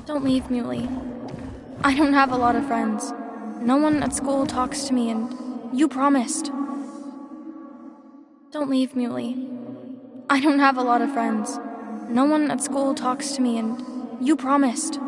Don't leave, Muley. I don't have a lot of friends. No one at school talks to me, and you promised. Don't leave, Muley. I don't have a lot of friends. No one at school talks to me, and you promised.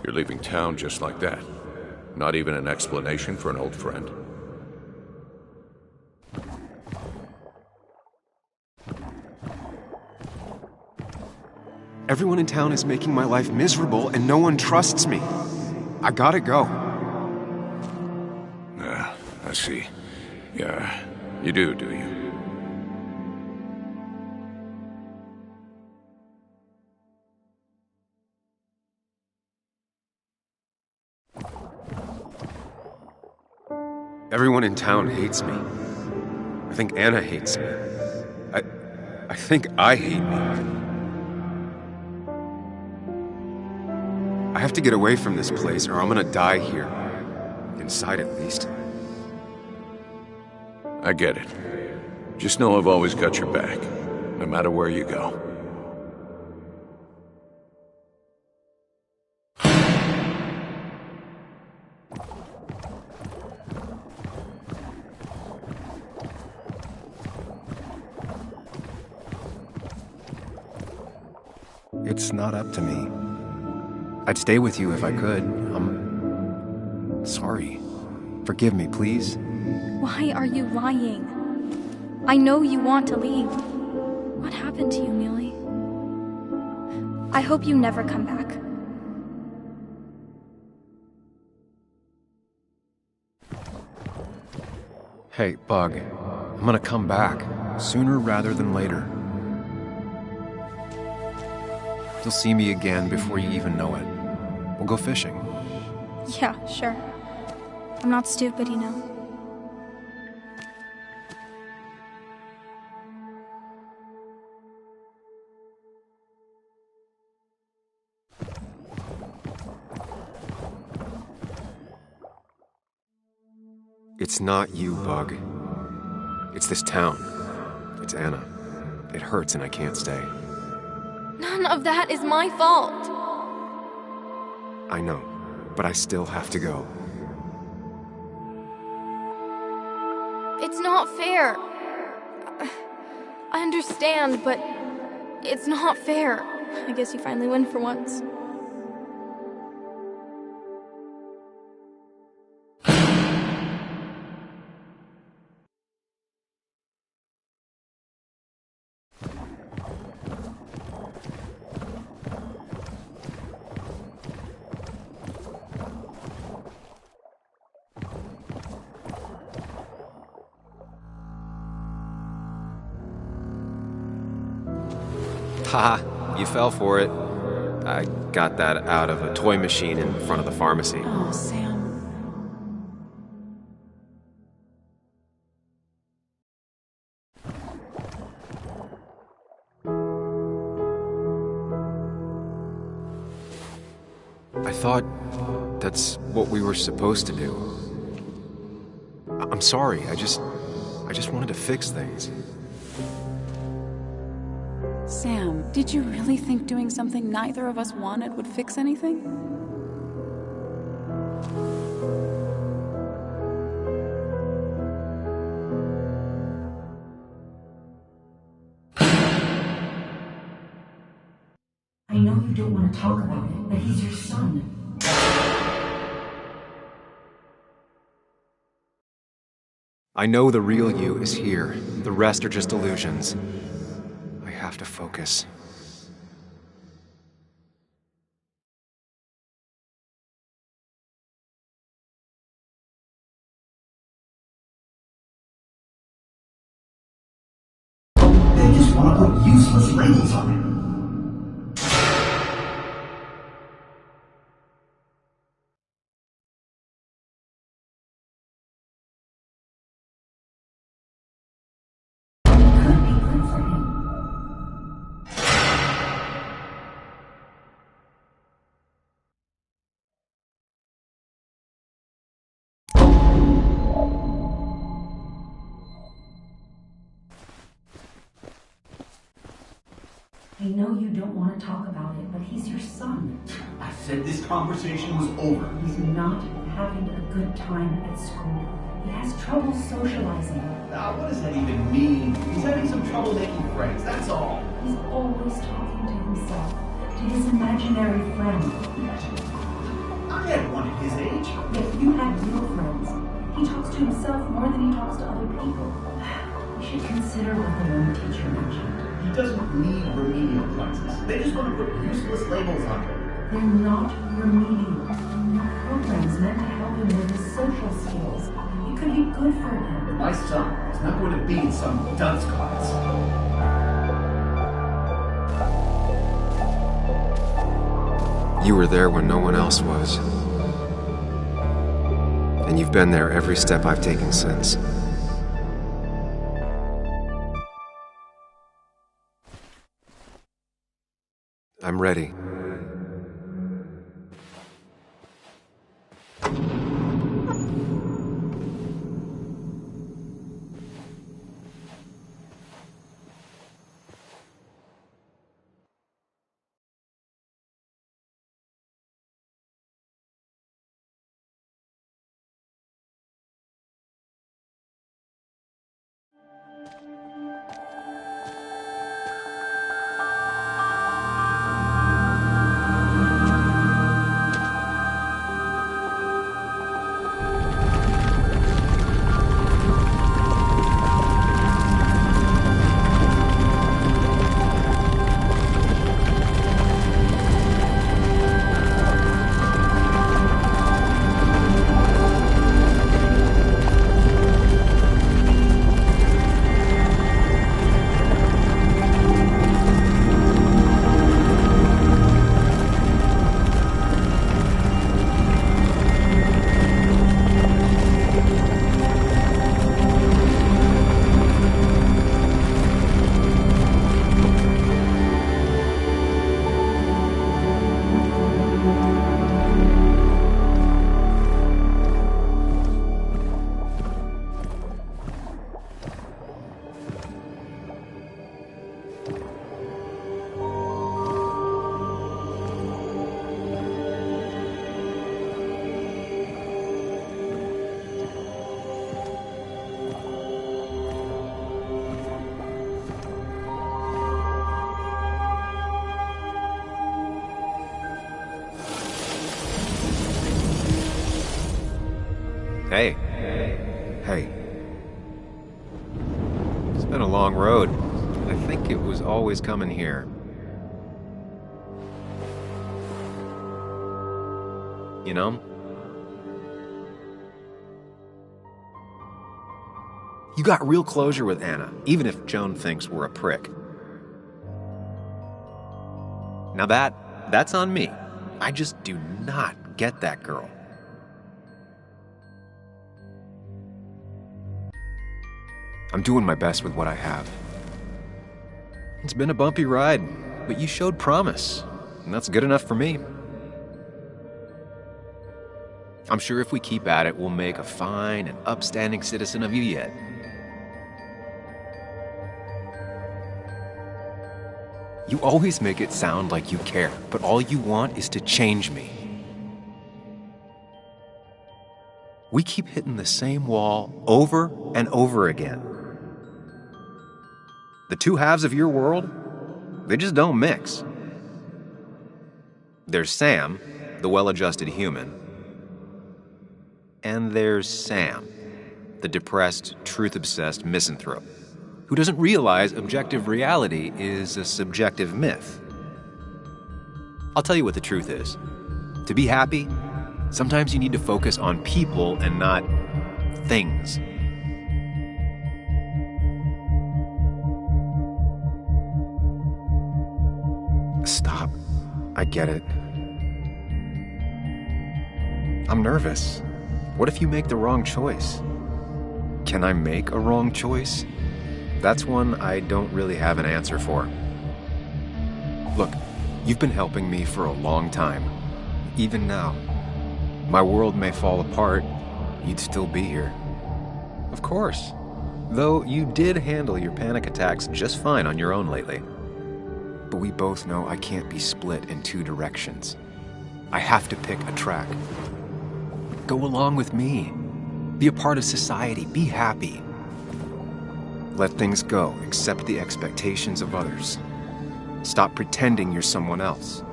You're leaving town just like that. Not even an explanation for an old friend. Everyone in town is making my life miserable, and no one trusts me. I gotta go. I see. Yeah, you do you? Everyone in town hates me. I think Anna hates me. I think I hate me. I have to get away from this place or I'm gonna die here. Inside at least. I get it. Just know I've always got your back, no matter where you go. It's not up to me. I'd stay with you if I could. I'm sorry. Forgive me, please. Why are you lying? I know you want to leave. What happened to you, Muley? I hope you never come back. Hey, Bug. I'm gonna come back. Sooner rather than later. You'll see me again before you even know it. We'll go fishing. Yeah, sure. I'm not stupid, you know. It's not you, Bug. It's this town. It's Anna. It hurts and I can't stay. None of that is my fault. I know, but I still have to go. It's not fair. I understand, but it's not fair. I guess you finally win for once. Ha! You fell for it. I got that out of a toy machine in front of the pharmacy. Oh, Sam. I thought that's what we were supposed to do. I'm sorry, I just wanted to fix things. Sam, did you really think doing something neither of us wanted would fix anything? I know you don't want to talk about it, but he's your son. I know the real you is here. The rest are just illusions. I have to focus. They just want to put useless labels on it. I know you don't want to talk about it, but he's your son. I said this conversation was over. He's not having a good time at school. He has trouble socializing. What does that even mean? He's having some trouble making friends, that's all. He's always talking to himself, to his imaginary friend. I had one at his age. If you had real friends, he talks to himself more than he talks to other people. You should consider what the young teacher mentioned. He doesn't need remedial classes. They just want to put useless labels on him. They're not remedial. They're programs meant to help him with his social skills. It could be good for him. But my son is not going to be in some dunce class. You were there when no one else was. And you've been there every step I've taken since. I'm ready. Hey. Hey. It's been a long road. I think it was always coming here. You know? You got real closure with Anna, even if Joan thinks we're a prick. Now that's on me. I just do not get that girl. I'm doing my best with what I have. It's been a bumpy ride, but you showed promise, and that's good enough for me. I'm sure if we keep at it, we'll make a fine and upstanding citizen of you yet. You always make it sound like you care, but all you want is to change me. We keep hitting the same wall over and over again. The two halves of your world, they just don't mix. There's Sam, the well-adjusted human, and there's Sam, the depressed, truth-obsessed misanthrope, who doesn't realize objective reality is a subjective myth. I'll tell you what the truth is. To be happy, sometimes you need to focus on people and not things. Stop. I get it. I'm nervous. What if you make the wrong choice? Can I make a wrong choice? That's one I don't really have an answer for. Look, you've been helping me for a long time. Even now. My world may fall apart, you'd still be here. Of course. Though you did handle your panic attacks just fine on your own lately. But we both know I can't be split in two directions. I have to pick a track. Go along with me. Be a part of society. Be happy. Let things go. Accept the expectations of others. Stop pretending you're someone else.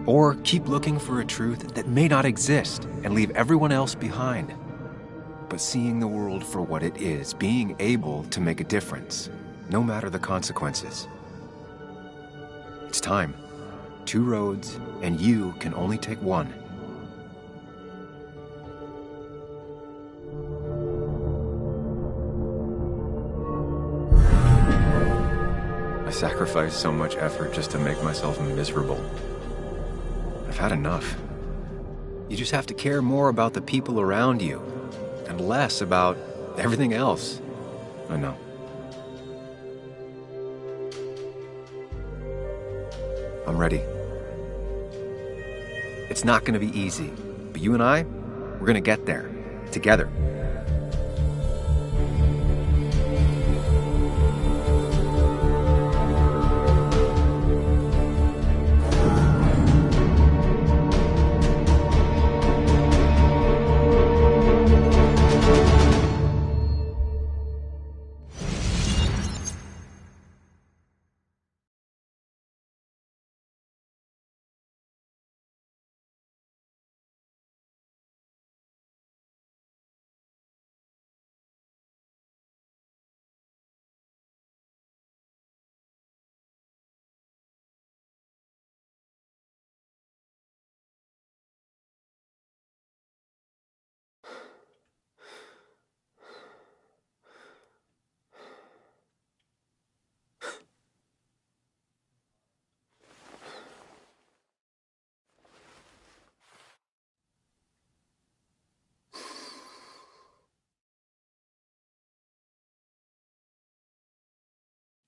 Or keep looking for a truth that may not exist and leave everyone else behind. But seeing the world for what it is, being able to make a difference, no matter the consequences. It's time. 2 roads, and you can only take one. I sacrificed so much effort just to make myself miserable. I've had enough. You just have to care more about the people around you, and less about everything else. I know. I'm ready. It's not gonna be easy, but you and I, we're gonna get there, together.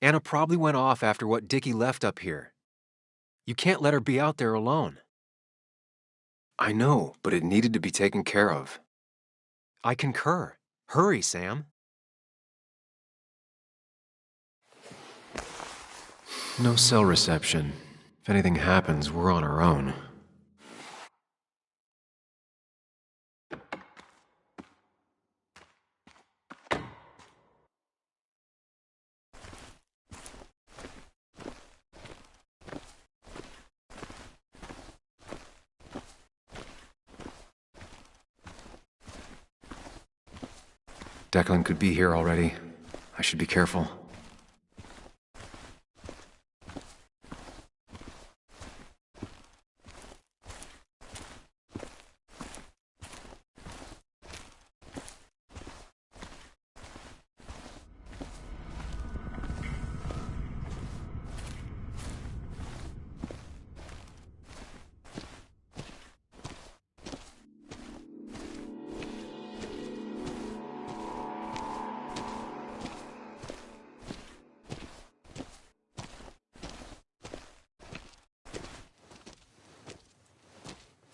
Anna probably went off after what Dickie left up here. You can't let her be out there alone. I know, but it needed to be taken care of. I concur. Hurry, Sam. No cell reception. If anything happens, we're on our own. Declan could be here already. I should be careful.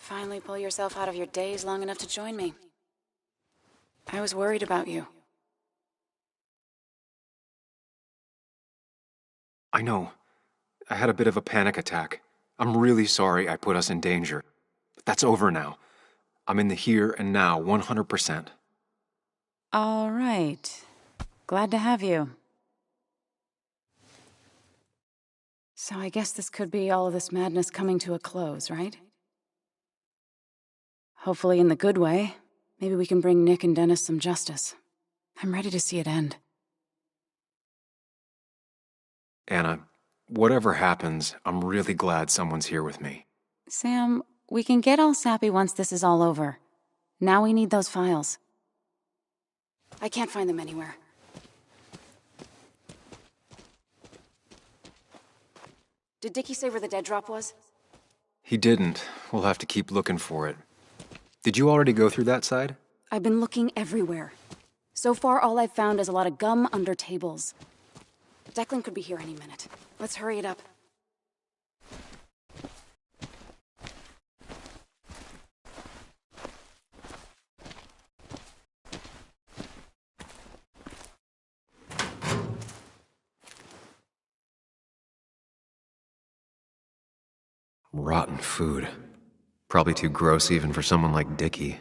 Finally pull yourself out of your daze long enough to join me. I was worried about you. I know. I had a bit of a panic attack. I'm really sorry I put us in danger. But that's over now. I'm in the here and now, 100%. All right. Glad to have you. So I guess this could be all of this madness coming to a close, right? Hopefully in the good way. Maybe we can bring Nick and Dennis some justice. I'm ready to see it end. Anna, whatever happens, I'm really glad someone's here with me. Sam, we can get all sappy once this is all over. Now we need those files. I can't find them anywhere. Did Dickie say where the dead drop was? He didn't. We'll have to keep looking for it. Did you already go through that side? I've been looking everywhere. So far, all I've found is a lot of gum under tables. Declan could be here any minute. Let's hurry it up. Rotten food. Probably too gross even for someone like Dickie.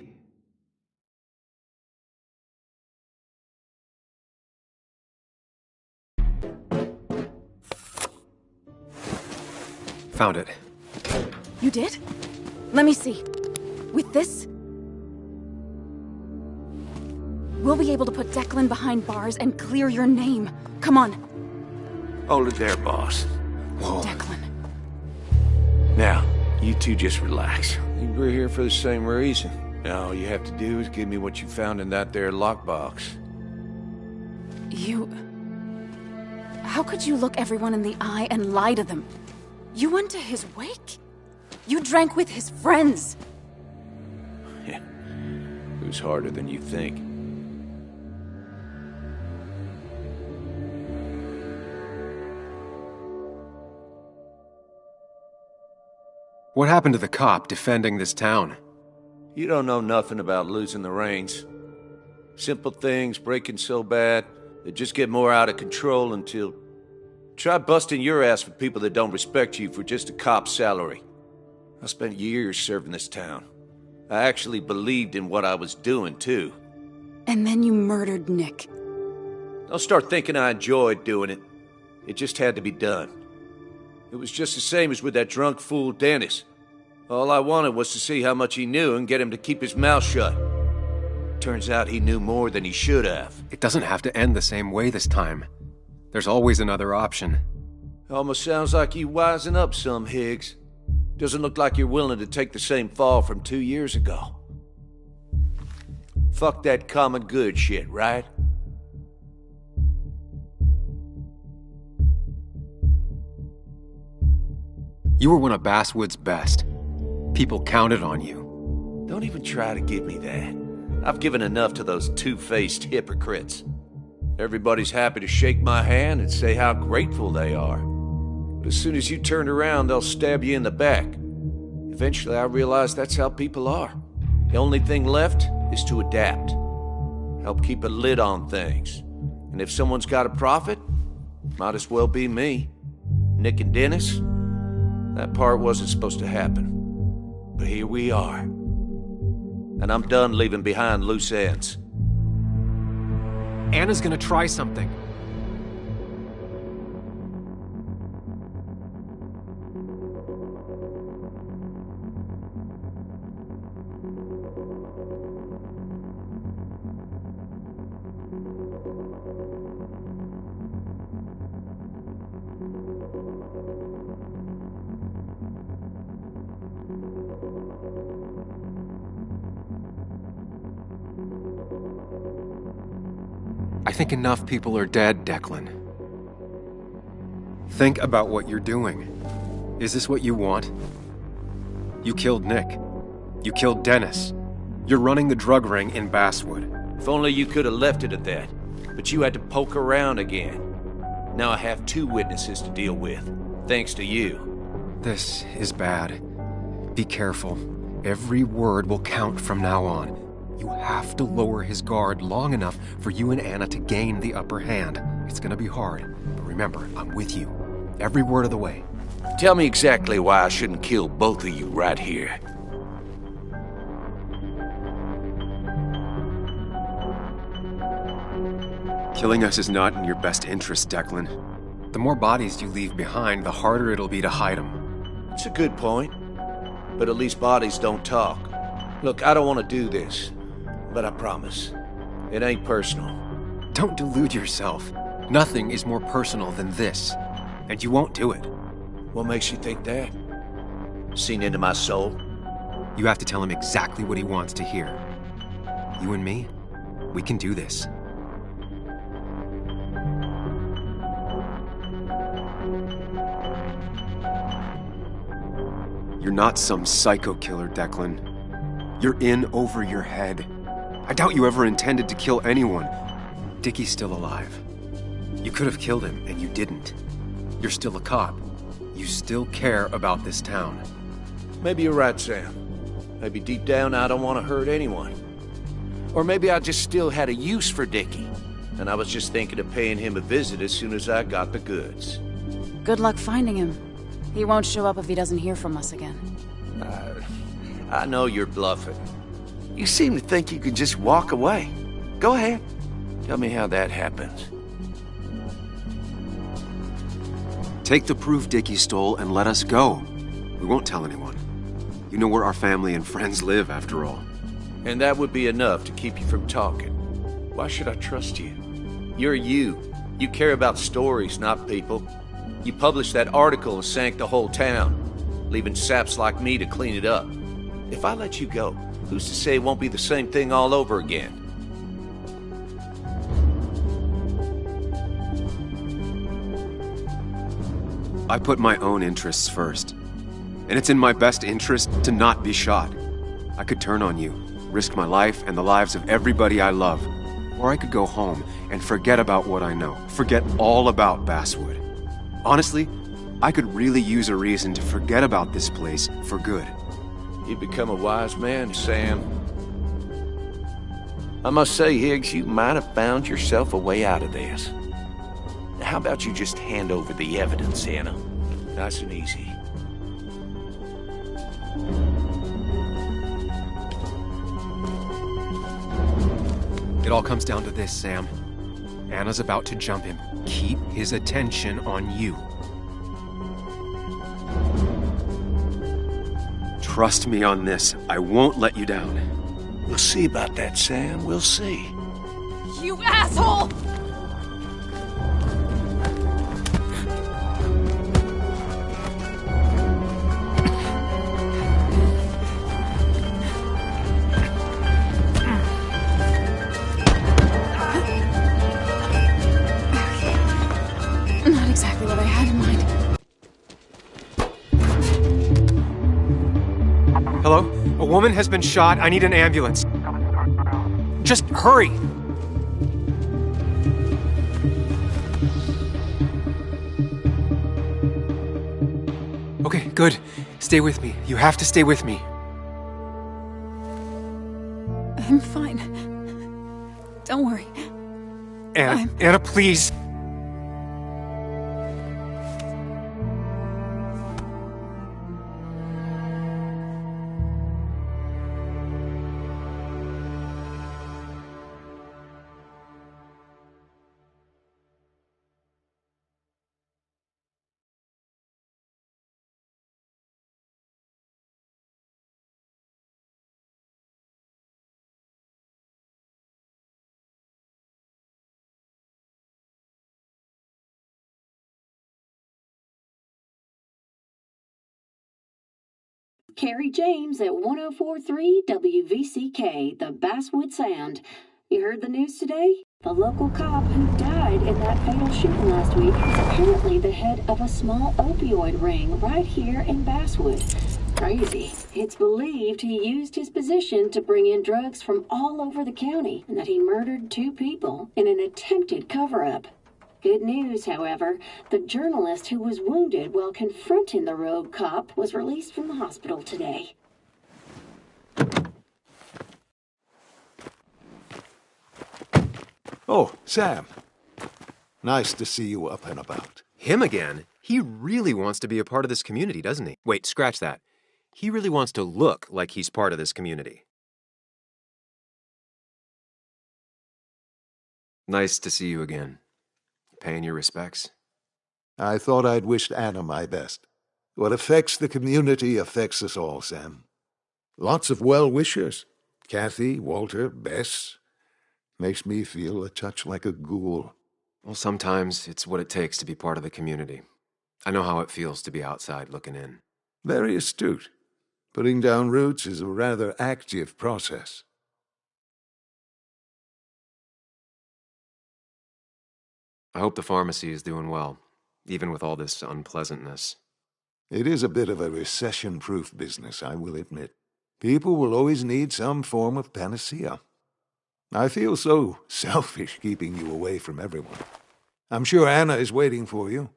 Found it. You did? Let me see. With this, we'll be able to put Declan behind bars and clear your name. Come on. Hold it there, boss. Whoa. Declan. Now, you two just relax. We're here for the same reason. Now all you have to do is give me what you found in that there lockbox. You... How could you look everyone in the eye and lie to them? You went to his wake? You drank with his friends! Yeah. It was harder than you think. What happened to the cop defending this town? You don't know nothing about losing the reins. Simple things breaking so bad, they just get more out of control until... Try busting your ass for people that don't respect you for just a cop's salary. I spent years serving this town. I actually believed in what I was doing, too. And then you murdered Nick. Don't start thinking I enjoyed doing it. It just had to be done. It was just the same as with that drunk fool Dennis. All I wanted was to see how much he knew and get him to keep his mouth shut. Turns out he knew more than he should have. It doesn't have to end the same way this time. There's always another option. Almost sounds like you wising up some, Higgs. Doesn't look like you're willing to take the same fall from 2 years ago. Fuck that common good shit, right? You were one of Basswood's best. People counted on you. Don't even try to give me that. I've given enough to those two-faced hypocrites. Everybody's happy to shake my hand and say how grateful they are. But as soon as you turn around, they'll stab you in the back. Eventually, I realized that's how people are. The only thing left is to adapt. Help keep a lid on things. And if someone's got a profit, might as well be me. Nick and Dennis, that part wasn't supposed to happen. But here we are. And I'm done leaving behind loose ends. Anna's gonna try something. I think enough people are dead, Declan. Think about what you're doing. Is this what you want? You killed Nick. You killed Dennis. You're running the drug ring in Basswood. If only you could have left it at that. But you had to poke around again. Now I have 2 witnesses to deal with, thanks to you. This is bad. Be careful. Every word will count from now on. You have to lower his guard long enough for you and Anna to gain the upper hand. It's gonna be hard, but remember, I'm with you. Every word of the way. Tell me exactly why I shouldn't kill both of you right here. Killing us is not in your best interest, Declan. The more bodies you leave behind, the harder it'll be to hide them. It's a good point. But at least bodies don't talk. Look, I don't want to do this, but I promise. It ain't personal. Don't delude yourself. Nothing is more personal than this. And you won't do it. What makes you think that? Seen into my soul? You have to tell him exactly what he wants to hear. You and me, we can do this. You're not some psycho killer, Declan. You're in over your head. I doubt you ever intended to kill anyone. Dickie's still alive. You could have killed him, and you didn't. You're still a cop. You still care about this town. Maybe you're right, Sam. Maybe deep down I don't want to hurt anyone. Or maybe I just still had a use for Dickie, and I was just thinking of paying him a visit as soon as I got the goods. Good luck finding him. He won't show up if he doesn't hear from us again. I know you're bluffing. You seem to think you can just walk away. Go ahead. Tell me how that happens. Take the proof Dickie stole and let us go. We won't tell anyone. You know where our family and friends live, after all. And that would be enough to keep you from talking. Why should I trust you? You're you. You care about stories, not people. You published that article and sank the whole town, leaving saps like me to clean it up. If I let you go, who's to say it won't be the same thing all over again? I put my own interests first. And it's in my best interest to not be shot. I could turn on you, risk my life and the lives of everybody I love. Or I could go home and forget about what I know, forget all about Basswood. Honestly, I could really use a reason to forget about this place for good. You've become a wise man, Sam. I must say, Higgs, you might have found yourself a way out of this. How about you just hand over the evidence, Anna? Nice and easy. It all comes down to this, Sam. Anna's about to jump him. Keep his attention on you. Trust me on this. I won't let you down. We'll see about that, Sam. We'll see. You asshole! Not exactly what I had in mind. Hello? A woman has been shot. I need an ambulance. Just hurry! Okay, good. Stay with me. You have to stay with me. I'm fine. Don't worry. Anna, please. Carrie James at 1043 WVCK, the Basswood Sound. You heard the news today? The local cop who died in that fatal shooting last week is apparently the head of a small opioid ring right here in Basswood. Crazy. It's believed he used his position to bring in drugs from all over the county and that he murdered 2 people in an attempted cover-up. Good news, however, the journalist who was wounded while confronting the rogue cop was released from the hospital today. Oh, Sam. Nice to see you up and about. Him again? He really wants to be a part of this community, doesn't he? Wait, scratch that. He really wants to look like he's part of this community. Nice to see you again. Paying your respects? I thought I'd wished Anna my best. What affects the community affects us all, Sam. Lots of well-wishers. Kathy, Walter, Bess. Makes me feel a touch like a ghoul. Well, sometimes it's what it takes to be part of the community. I know how it feels to be outside looking in. Very astute. Putting down roots is a rather active process. I hope the pharmacy is doing well, even with all this unpleasantness. It is a bit of a recession-proof business, I will admit. People will always need some form of panacea. I feel so selfish keeping you away from everyone. I'm sure Anna is waiting for you.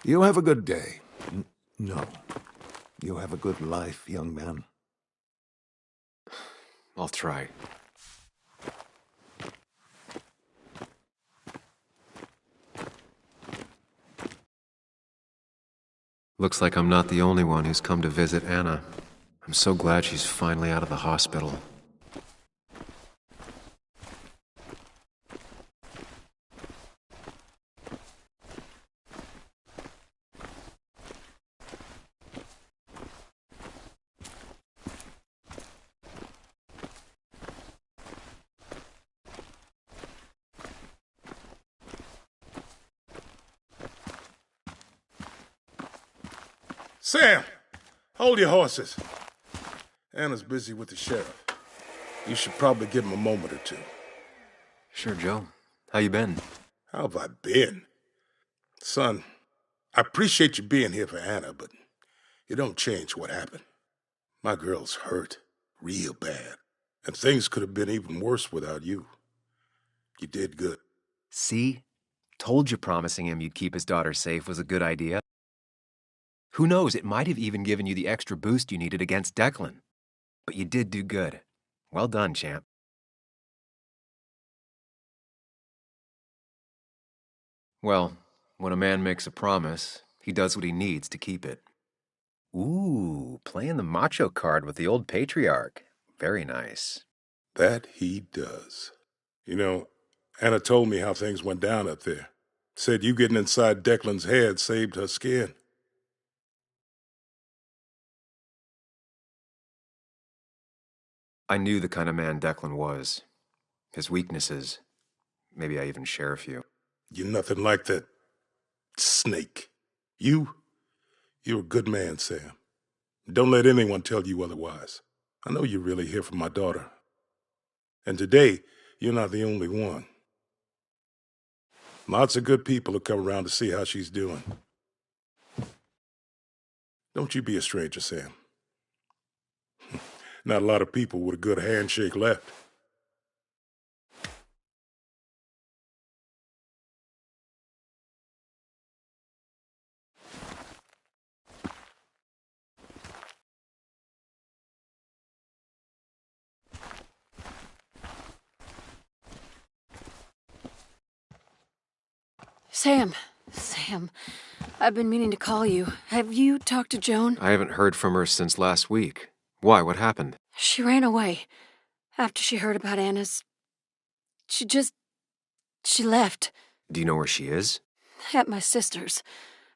You have a good day. No. You have a good life, young man. I'll try. Looks like I'm not the only one who's come to visit Anna. I'm so glad she's finally out of the hospital. Sam, hold your horses. Anna's busy with the sheriff. You should probably give him a moment or two. Sure, Joe. How you been? How have I been? Son, I appreciate you being here for Anna, but you don't change what happened. My girl's hurt, real bad, and things could have been even worse without you. You did good. See? Told you promising him you'd keep his daughter safe was a good idea. Who knows, it might have even given you the extra boost you needed against Declan. But you did do good. Well done, champ. Well, when a man makes a promise, he does what he needs to keep it. Ooh, playing the macho card with the old patriarch. Very nice. That he does. You know, Anna told me how things went down up there. Said you getting inside Declan's head saved her skin. I knew the kind of man Declan was. His weaknesses. Maybe I even share a few. You're nothing like that snake. You're a good man, Sam. Don't let anyone tell you otherwise. I know you're really here for my daughter. And today, you're not the only one. Lots of good people will come around to see how she's doing. Don't you be a stranger, Sam. Not a lot of people with a good handshake left. Sam, I've been meaning to call you. Have you talked to Joan? I haven't heard from her since last week. Why? What happened? She ran away. After she heard about Anna's... She left. Do you know where she is? At my sister's.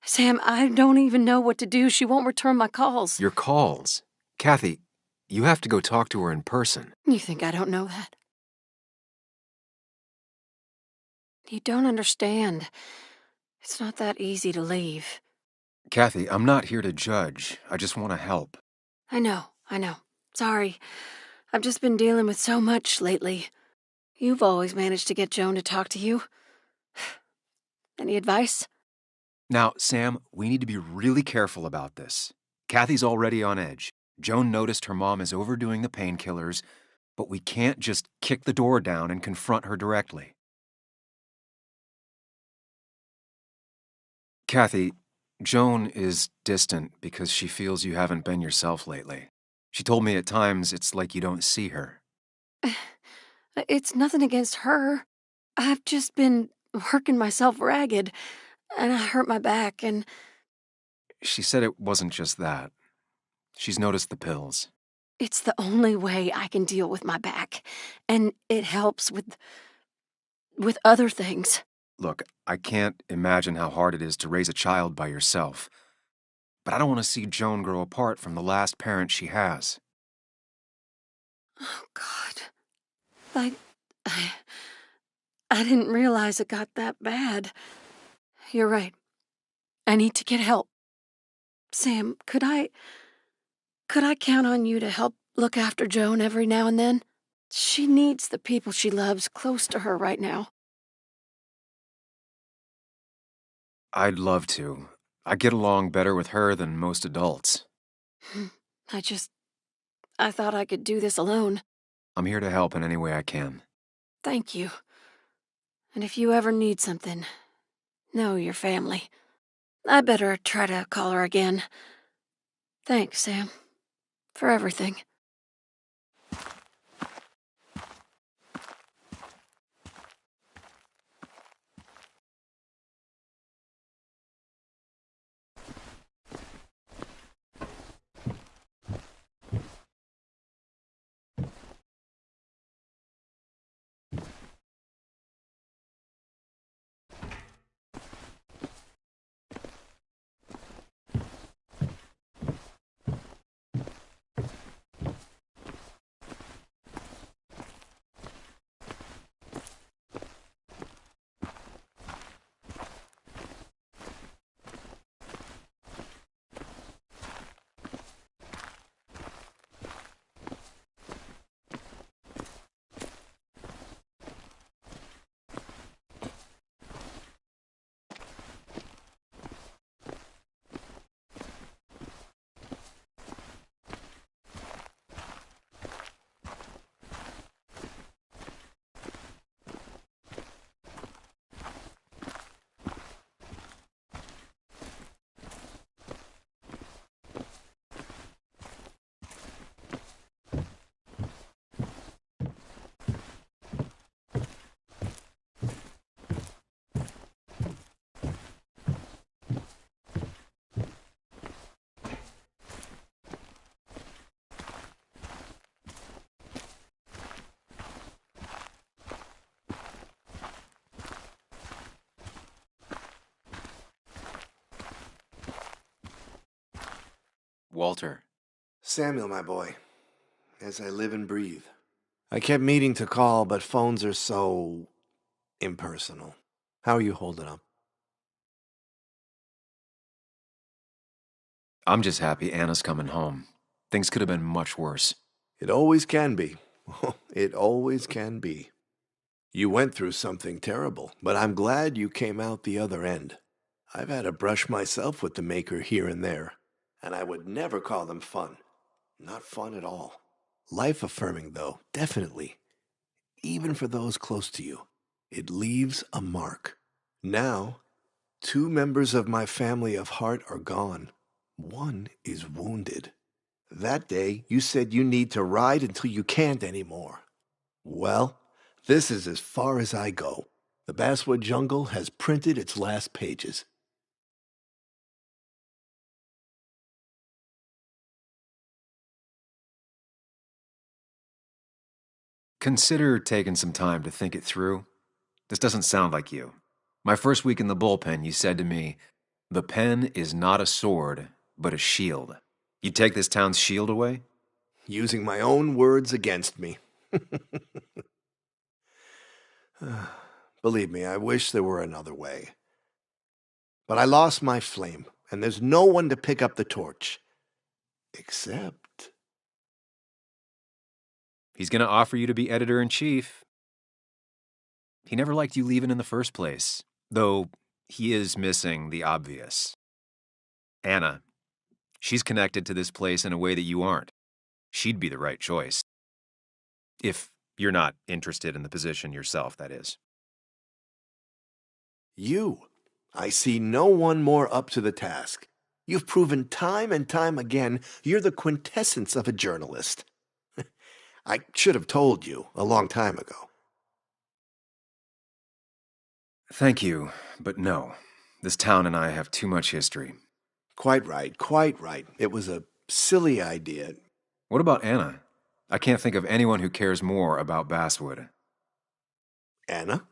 Sam, I don't even know what to do. She won't return my calls. Your calls? Kathy, you have to go talk to her in person. You think I don't know that? You don't understand. It's not that easy to leave. Kathy, I'm not here to judge. I just want to help. I know. Sorry. I've just been dealing with so much lately. You've always managed to get Joan to talk to you. Any advice? Now, Sam, we need to be really careful about this. Kathy's already on edge. Joan noticed her mom is overdoing the painkillers, but we can't just kick the door down and confront her directly. Kathy, Joan is distant because she feels you haven't been yourself lately. She told me at times it's like you don't see her. It's nothing against her. I've just been working myself ragged, and I hurt my back, and... She said it wasn't just that. She's noticed the pills. It's the only way I can deal with my back, and it helps with other things. Look, I can't imagine how hard it is to raise a child by yourself. But I don't want to see Joan grow apart from the last parent she has. Oh, God. I didn't realize it got that bad. You're right. I need to get help. Sam, could I count on you to help look after Joan every now and then? She needs the people she loves close to her right now. I'd love to. I get along better with her than most adults. I thought I could do this alone. I'm here to help in any way I can. Thank you. And if you ever need something, know your family. I better try to call her again. Thanks, Sam, for everything. Walter. Samuel, my boy, as I live and breathe. I kept meaning to call, but phones are so impersonal. How are you holding up? I'm just happy Anna's coming home. Things could have been much worse. It always can be. It always can be. You went through something terrible, but I'm glad you came out the other end. I've had a brush myself with the Maker here and there, and I would never call them fun. Not fun at all. Life-affirming, though, definitely. Even for those close to you. It leaves a mark. Now, 2 members of my family of heart are gone. 1 is wounded. That day, you said you need to ride until you can't anymore. Well, this is as far as I go. The Basswood Jungle has printed its last pages. Consider taking some time to think it through. This doesn't sound like you. My first week in the bullpen, you said to me, "The pen is not a sword, but a shield." You take this town's shield away? Using my own words against me. Believe me, I wish there were another way. But I lost my flame, and there's no one to pick up the torch. Except... He's going to offer you to be editor-in-chief. He never liked you leaving in the first place, though he is missing the obvious. Anna, she's connected to this place in a way that you aren't. She'd be the right choice. If you're not interested in the position yourself, that is. You. I see no one more up to the task. You've proven time and time again you're the quintessence of a journalist. I should have told you a long time ago. Thank you, but no. This town and I have too much history. Quite right, quite right. It was a silly idea. What about Anna? I can't think of anyone who cares more about Basswood. Anna?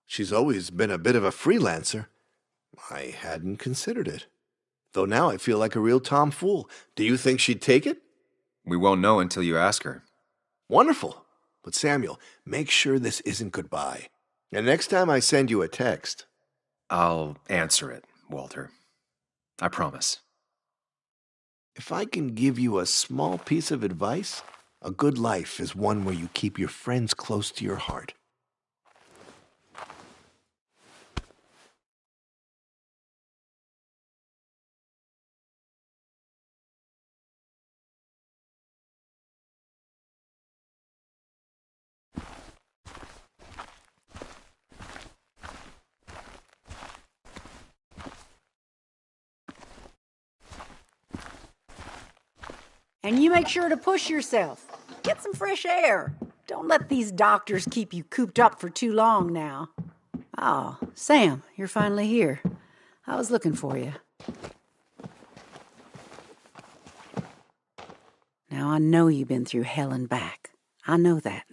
She's always been a bit of a freelancer. I hadn't considered it. Though now I feel like a real tomfool. Do you think she'd take it? We won't know until you ask her. Wonderful. But Samuel, make sure this isn't goodbye. And next time I send you a text... I'll answer it, Walter. I promise. If I can give you a small piece of advice, a good life is one where you keep your friends close to your heart. And you make sure to push yourself. Get some fresh air. Don't let these doctors keep you cooped up for too long now. Oh, Sam, you're finally here. I was looking for you. Now, I know you've been through hell and back. I know that.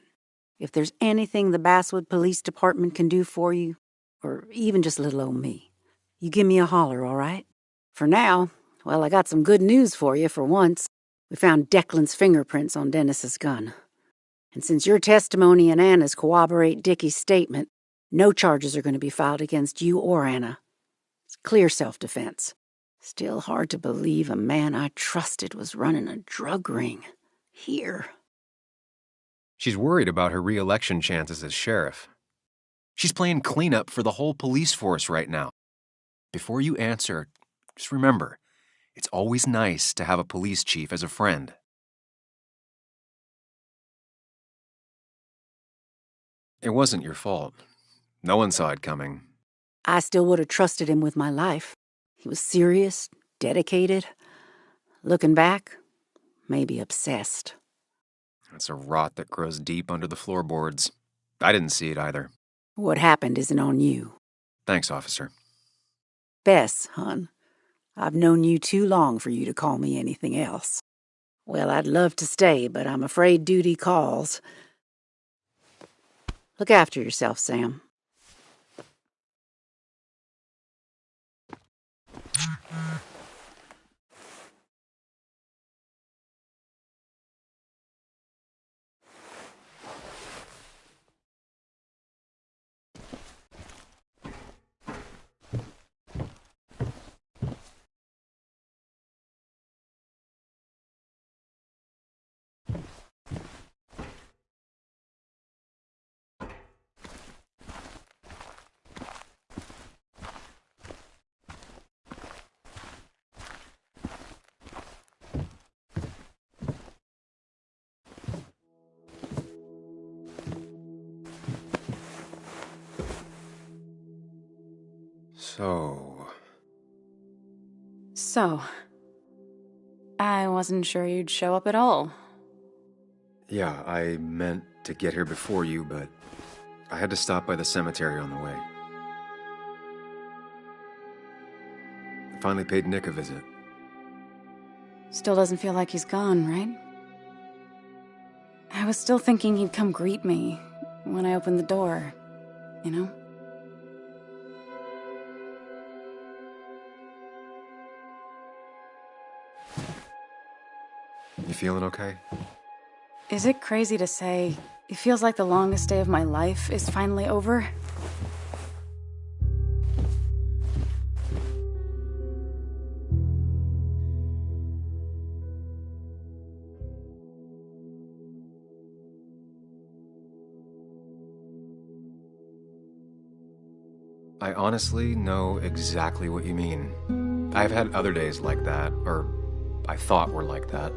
If there's anything the Basswood Police Department can do for you, or even just little old me, you give me a holler, all right? For now, well, I got some good news for you for once. We found Declan's fingerprints on Dennis's gun. And since your testimony and Anna's corroborate Dickie's statement, no charges are going to be filed against you or Anna. It's clear self-defense. Still hard to believe a man I trusted was running a drug ring. Here. She's worried about her re-election chances as sheriff. She's playing cleanup for the whole police force right now. Before you answer, just remember, it's always nice to have a police chief as a friend. It wasn't your fault. No one saw it coming. I still would have trusted him with my life. He was serious, dedicated. Looking back, maybe obsessed. It's a rot that grows deep under the floorboards. I didn't see it either. What happened isn't on you. Thanks, officer. Bess, hon. I've known you too long for you to call me anything else. Well, I'd love to stay, but I'm afraid duty calls. Look after yourself, Sam. So, I wasn't sure you'd show up at all. Yeah, I meant to get here before you, but I had to stop by the cemetery on the way. I finally paid Nick a visit. Still doesn't feel like he's gone, right? I was still thinking he'd come greet me when I opened the door, you know? You feeling okay? Is it crazy to say it feels like the longest day of my life is finally over? I honestly know exactly what you mean. I've had other days like that, or I thought were like that.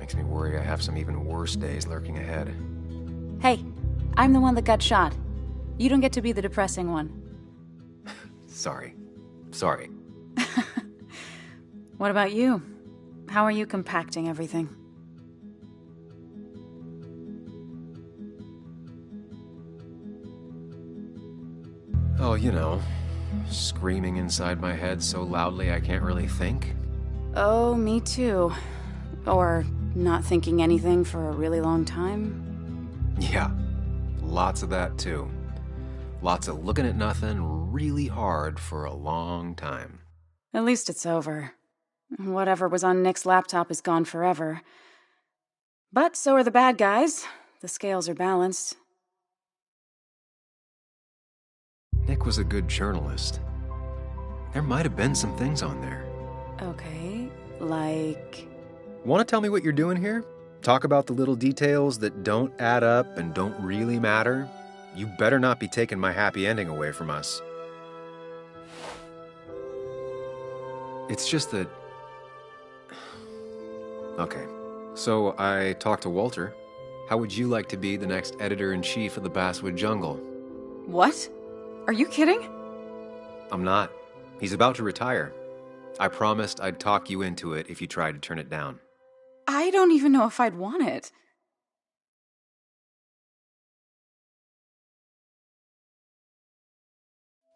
Makes me worry I have some even worse days lurking ahead. Hey, I'm the one that got shot. You don't get to be the depressing one. Sorry. What about you? How are you compacting everything? Oh, you know, screaming inside my head so loudly I can't really think. Oh, me too. Or not thinking anything for a really long time. Yeah, lots of that too. Lots of looking at nothing really hard for a long time. At least it's over. Whatever was on Nick's laptop is gone forever. But so are the bad guys. The scales are balanced. Nick was a good journalist. There might have been some things on there. Okay, like... Want to tell me what you're doing here? Talk about the little details that don't add up and don't really matter? You better not be taking my happy ending away from us. It's just that... Okay, so I talked to Walter. How would you like to be the next editor-in-chief of the Basswood Jungle? What? Are you kidding? I'm not. He's about to retire. I promised I'd talk you into it if you tried to turn it down. I don't even know if I'd want it.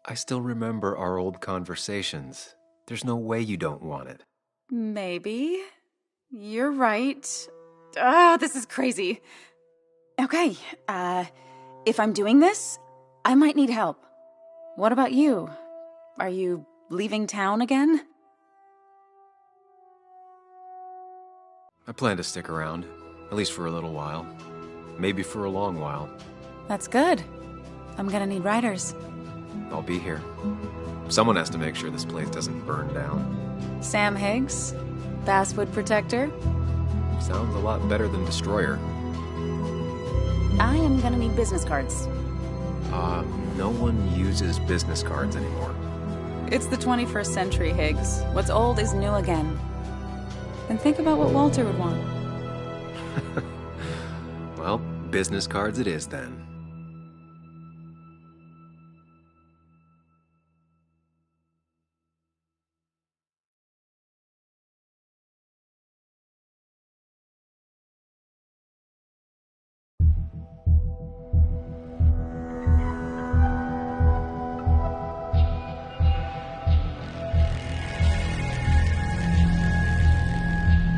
I still remember our old conversations. There's no way you don't want it. Maybe. You're right. This is crazy. Okay, if I'm doing this, I might need help. What about you? Are you leaving town again? I plan to stick around, at least for a little while. Maybe for a long while. That's good. I'm gonna need writers. I'll be here. Someone has to make sure this place doesn't burn down. Sam Higgs, Basswood Protector. Sounds a lot better than Destroyer. I am gonna need business cards. No one uses business cards anymore. It's the 21st century, Higgs. What's old is new again. And think about what Walter would want. Well, business cards it is then.